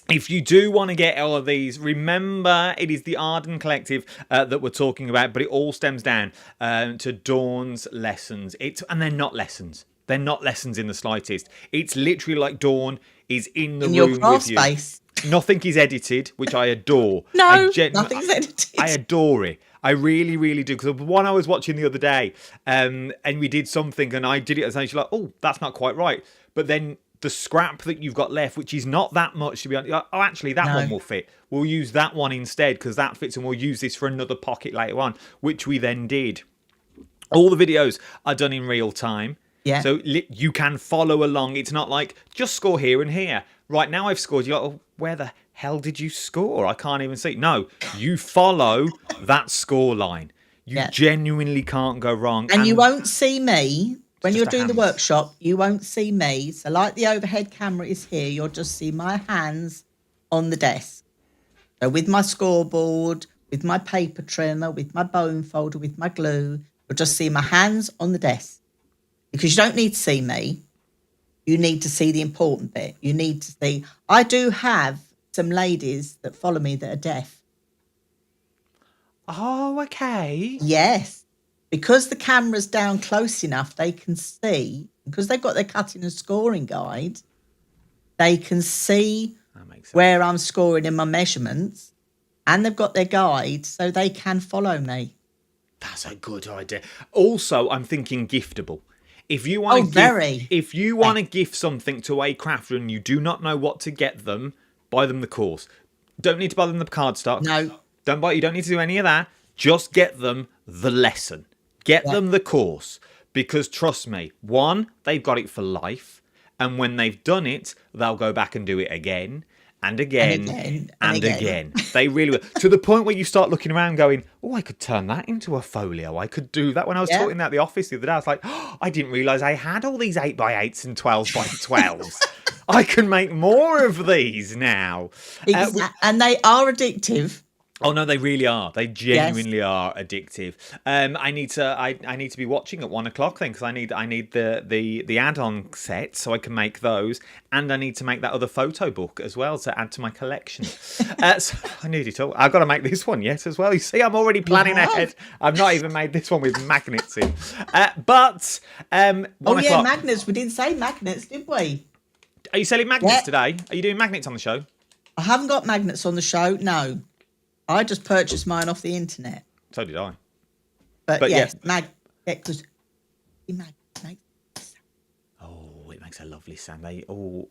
if you do want to get all of these, remember it is the Arden Collective that we're talking about, but it all stems down to Dawn's lessons. And they're not lessons. They're not lessons in the slightest. It's literally like Dawn is in the room with you. Space. Nothing is edited, which I adore. Nothing's edited. I adore it. I really, really do. Because the one I was watching the other day, and we did something, and I did it, and she's like, "Oh, that's not quite right." But then the scrap that you've got left, which is not that much to be honest, oh, actually, that one will fit. We'll use that one instead because that fits, and we'll use this for another pocket later on, which we then did. All the videos are done in real time. Yeah. So you can follow along. It's not like just score here and here. Right now I've scored. You're like, oh, where the hell did you score? I can't even see. No, you follow that score line. You genuinely can't go wrong. And you won't see me when you're doing the workshop. You won't see me. So like the overhead camera is here, you'll just see my hands on the desk. So with my scoreboard, with my paper trimmer, with my bone folder, with my glue, you'll just see my hands on the desk. Because you don't need to see me. You need to see the important bit. You need to see... I do have some ladies that follow me that are deaf. Oh, okay. Yes. Because the camera's down close enough, they can see. Because they've got their cutting and scoring guide, they can see where I'm scoring in my measurements. And they've got their guide, so they can follow me. That's a good idea. Also, I'm thinking giftable. If you want to gift something to a crafter and you do not know what to get them, buy them the course. Don't need to buy them the cardstock. No. You don't need to do any of that. Just get them the lesson. Get them the course. Because trust me, one, they've got it for life. And when they've done it, they'll go back and do it again. and again, and and again. again. They really were. To the point where you start looking around going, oh, I could turn that into a folio. I could do that. When I was talking at the office the other day, I was like, oh, I didn't realise I had all these 8x8s and 12x12s. I can make more of these now. And they are addictive. Oh no, they really are. They genuinely are addictive. I need to be watching at 1 o'clock then, because I need the add-on set so I can make those, and I need to make that other photo book as well to add to my collection. So I need it all. I've got to make this one yet as well. You see, I'm already planning ahead. I've not even made this one with magnets in. But 1 o'clock. Magnets. We didn't say magnets, did we? Are you selling magnets today? Are you doing magnets on the show? I haven't got magnets on the show. No. I just purchased mine off the internet. So did I. But yes, because it makes a lovely sound. There you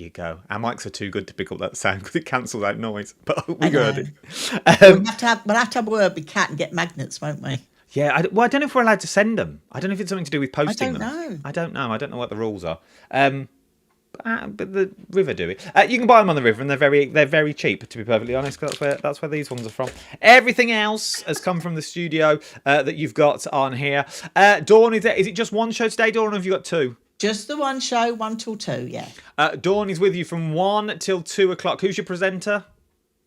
go. Our mics are too good to pick up that sound because it cancels out noise. But we heard it. We'll have to have a word with Kat and get magnets, won't we? Yeah. I don't know if we're allowed to send them. I don't know if it's something to do with posting them. I don't know. I don't know what the rules are. But the River do it. You can buy them on the River, and they're very cheap, to be perfectly honest. Cause that's where these ones are from. Everything else has come from the studio that you've got on here. Dawn, is it just one show today, Dawn, or have you got two? Just the one show, 1 till 2. Yeah. Dawn is with you from 1 till 2 o'clock. Who's your presenter?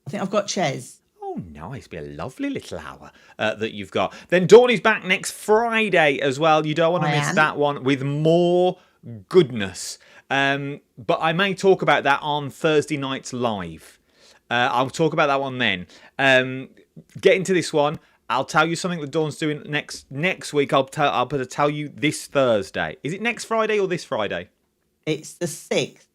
I think I've got Ches. Oh, nice. Be a lovely little hour that you've got. Then Dawn is back next Friday as well. You don't want to miss that one with more goodness. But I may talk about that on Thursday nights live. I'll talk about that one then. Get into this one. I'll tell you something that Dawn's doing next week. I'll tell you this Thursday. Is it next Friday or this Friday? It's the 6th.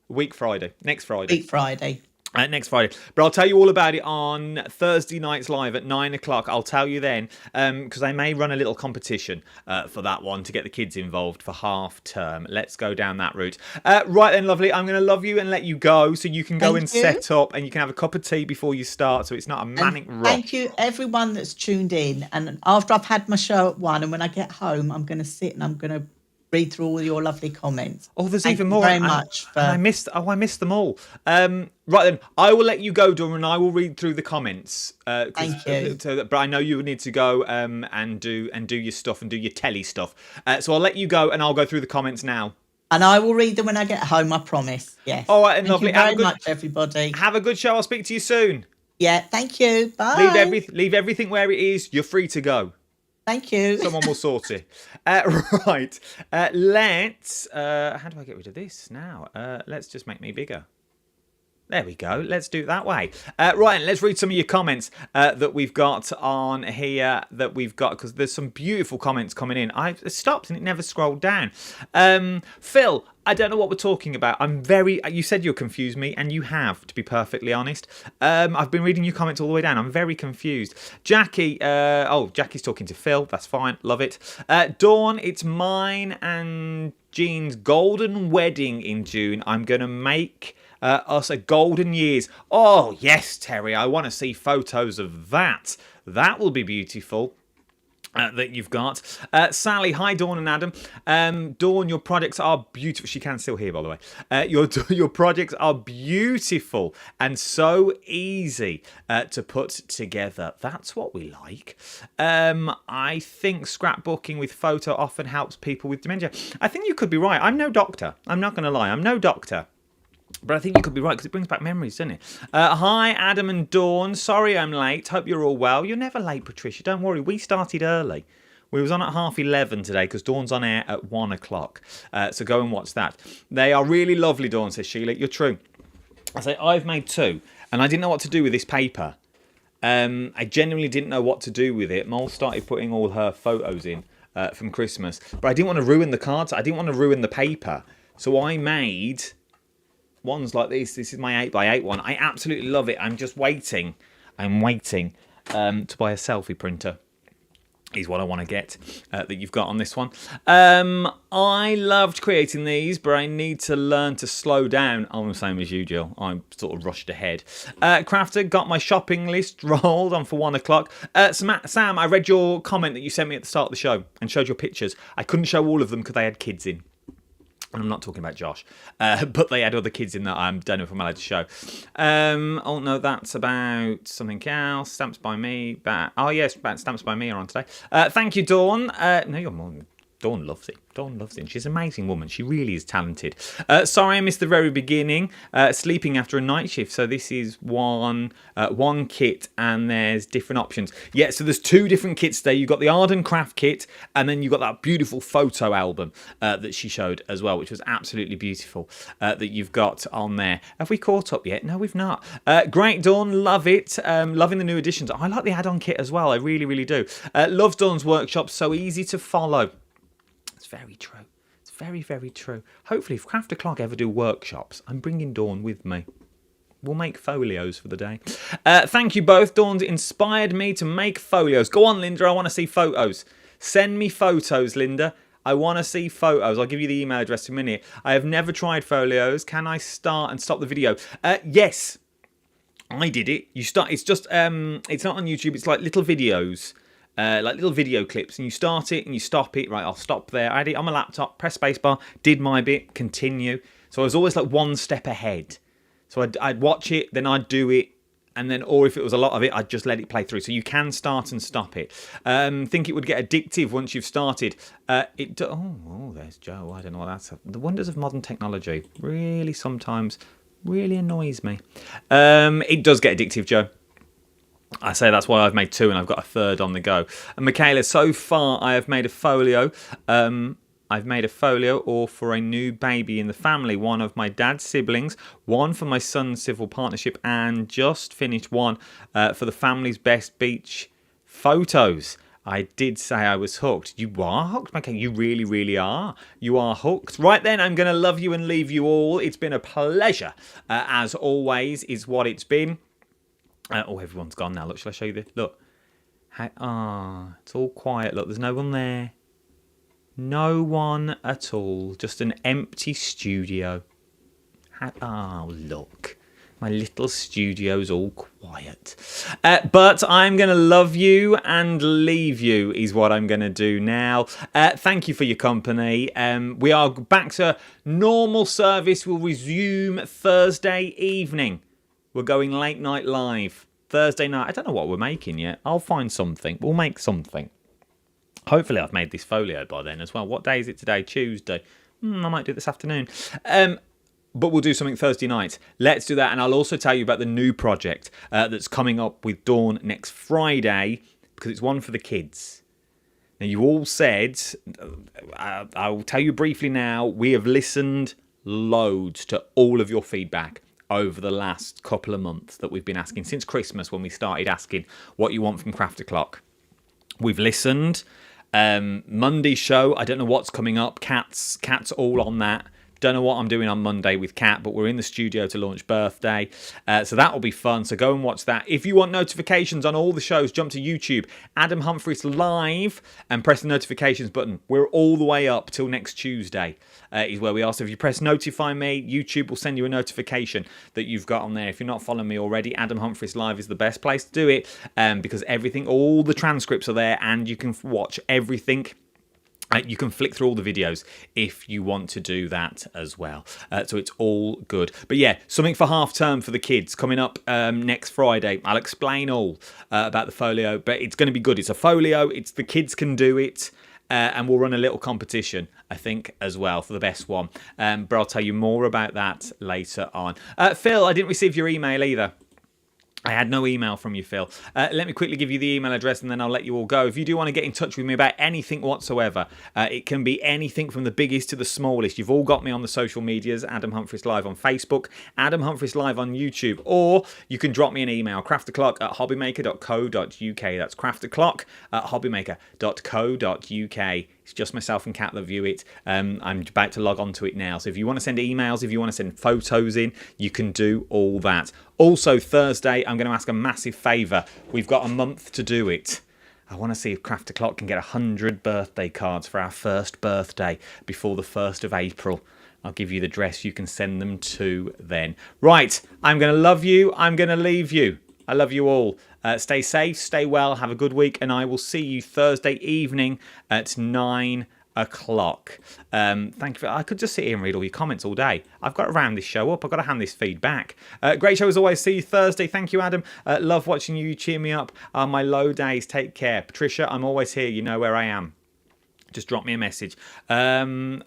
Week Friday. Next Friday. Week Friday. Next Friday. But I'll tell you all about it on Thursday nights live at 9 o'clock. I'll tell you then, because I may run a little competition for that one to get the kids involved for half term. Let's go down that route. Right then, lovely. I'm going to love you and let you go so you can go set up and you can have a cup of tea before you start so it's not a manic rock. Thank you, everyone that's tuned in. And after I've had my show at 1 and when I get home, I'm going to sit and I'm going to read through all your lovely comments. Oh, there's Thank even you more. Very much. I missed them all. Right then, I will let you go, Dawn, and I will read through the comments. Thank you. But I know you need to go and do your stuff and do your telly stuff. So I'll let you go, and I'll go through the comments now. And I will read them when I get home. I promise. Yes. All right, and lovely. Thank you very much, everybody. Have a good show. I'll speak to you soon. Yeah. Thank you. Bye. Leave everything where it is. You're free to go. Thank you. Someone will sort it. Right. Let's... how do I get rid of this now? Let's just make me bigger. There we go. Let's do it that way. Right, let's read some of your comments that we've got on here. Because there's some beautiful comments coming in. It stopped and it never scrolled down. Phil, I don't know what we're talking about. You said you'll confuse me, and you have, to be perfectly honest. I've been reading your comments all the way down. I'm very confused. Jackie, Jackie's talking to Phil. That's fine. Love it. Dawn, it's mine and Jean's golden wedding in June. I'm going to make us a golden years. Oh, yes, Terry. I want to see photos of that. That will be beautiful. That you've got. Sally, hi Dawn and Adam. Dawn, your projects are beautiful. She can still hear, by the way. Your projects are beautiful and so easy to put together. That's what we like. I think scrapbooking with photo often helps people with dementia. I think you could be right. I'm no doctor. I'm not going to lie. I'm no doctor. But I think you could be right because it brings back memories, doesn't it? Hi, Adam and Dawn. Sorry I'm late. Hope you're all well. You're never late, Patricia. Don't worry. We started early. We was on at 11:30 today because Dawn's on air at 1 o'clock. So go and watch that. They are really lovely, Dawn, says Sheila. You're true. I say, I've made 2 and I didn't know what to do with this paper. I genuinely didn't know what to do with it. Mole started putting all her photos in from Christmas. But I didn't want to ruin the cards. I didn't want to ruin the paper. So I made... ones like this. This is my 8x8 one. I absolutely love it. I'm just waiting. I'm waiting to buy a selfie printer. Is what I want to get that you've got on this one. I loved creating these, but I need to learn to slow down. I'm the same as you, Jill. I'm sort of rushed ahead. Crafter, got my shopping list rolled on for 1 o'clock. Sam, I read your comment that you sent me at the start of the show and showed your pictures. I couldn't show all of them because they had kids in. And I'm not talking about Josh, but they had other kids in that. I don't know if I'm allowed to show. Oh no, that's about something else. Stamps by me. Oh yes, Stamps by me are on today. Thank you, Dawn. No, you're more. Dawn loves it. Dawn loves it. She's an amazing woman. She really is talented. Sorry I missed the very beginning. Sleeping after a night shift. So this is one kit and there's different options. Yeah, so there's 2 different kits there. You've got the Arden Craft kit and then you've got that beautiful photo album that she showed as well, which was absolutely beautiful that you've got on there. Have we caught up yet? No, we've not. Great, Dawn. Love it. Loving the new additions. I like the add-on kit as well. I really, really do. Love Dawn's workshop. So easy to follow. It's very true. It's very, very true. Hopefully, if Craft O'Clock ever do workshops, I'm bringing Dawn with me. We'll make folios for the day. Thank you both. Dawn's inspired me to make folios. Go on, Linda. I want to see photos. Send me photos, Linda. I want to see photos. I'll give you the email address in a minute. I have never tried folios. Can I start and stop the video? Yes. I did it. You start. It's just. It's not on YouTube. It's like little videos. Like little video clips, and you start it and you stop it. Right, I'll stop there. I had it on my laptop, press spacebar, did my bit, continue. So I was always like one step ahead. So I'd watch it, then I'd do it, and then, or if it was a lot of it, I'd just let it play through. So you can start and stop it. Think it would get addictive once you've started. There's Joe. I don't know what that's. The wonders of modern technology really sometimes really annoys me. It does get addictive, Joe. I say that's why I've made 2 and I've got a 3rd on the go. And Michaela, so far I have made a folio. I've made a folio or for a new baby in the family, one of my dad's siblings, one for my son's civil partnership, and just finished one for the family's best beach photos. I did say I was hooked. You are hooked, Michaela. You really, really are. You are hooked. Right then, I'm going to love you and leave you all. It's been a pleasure, as always, is what it's been. Everyone's gone now. Look, shall I show you this? Look. It's all quiet. Look, there's no one there. No one at all. Just an empty studio. Look. My little studio's all quiet. But I'm going to love you and leave you is what I'm going to do now. Thank you for your company. We are back to normal service. We'll resume Thursday evening. We're going late night live. Thursday night. I don't know what we're making yet. I'll find something. We'll make something. Hopefully I've made this folio by then as well. What day is it today? Tuesday. I might do it this afternoon. But we'll do something Thursday night. Let's do that. And I'll also tell you about the new project that's coming up with Dawn next Friday, because it's one for the kids. Now, you all said, I'll tell you briefly now, we have listened loads to all of your feedback over the last couple of months that we've been asking, since Christmas when we started asking what you want from Craft O'Clock. We've listened. Monday's show, I don't know what's coming up. Cat's all on that. Don't know what I'm doing on Monday with Kat, but we're in the studio to launch Birthday. So that will be fun. So go and watch that. If you want notifications on all the shows, jump to YouTube, Adam Humphries Live, and press the notifications button. We're all the way up till next Tuesday is where we are. So if you press notify me, YouTube will send you a notification that you've got on there. If you're not following me already, Adam Humphries Live is the best place to do it because everything, all the transcripts are there and you can watch everything. You can flick through all the videos if you want to do that as well. So it's all good. But yeah, something for half term for the kids coming up next Friday. I'll explain all about the folio, but it's going to be good. It's a folio. It's the kids can do it. And we'll run a little competition, I think, as well for the best one. But I'll tell you more about that later on. Phil, I didn't receive your email either. I had no email from you, Phil. Let me quickly give you the email address and then I'll let you all go. If you do want to get in touch with me about anything whatsoever, it can be anything from the biggest to the smallest. You've all got me on the social medias, Adam Humphries Live on Facebook, Adam Humphries Live on YouTube, or you can drop me an email, crafto'clock@hobbymaker.co.uk. That's crafto'clock@hobbymaker.co.uk. It's just myself and Kat that view it. I'm about to log on to it now. So if you want to send emails, if you want to send photos in, you can do all that. Also, Thursday, I'm going to ask a massive favour. We've got a month to do it. I want to see if Craft O'Clock can get 100 birthday cards for our first birthday before the 1st of April. I'll give you the address you can send them to then. Right, I'm going to love you. I'm going to leave you. I love you all. Stay safe, stay well, have a good week, and I will see you Thursday evening at 9 o'clock. Thank you for, I could just sit here and read all your comments all day. I've got to round this show up. I've got to hand this feed back. Great show as always. See you Thursday. Thank you, Adam. Love watching you. You cheer me up. My low days. Take care. Patricia, I'm always here. You know where I am. Just drop me a message. The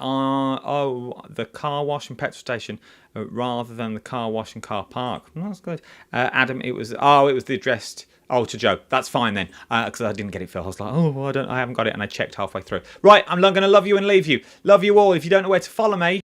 car wash and petrol station rather than the car wash and car park. That's good. Adam, it was the address. Oh, to Joe. That's fine then, because I didn't get it, Phil. I was like, I haven't got it, and I checked halfway through. Right, I'm going to love you and leave you. Love you all. If you don't know where to follow me,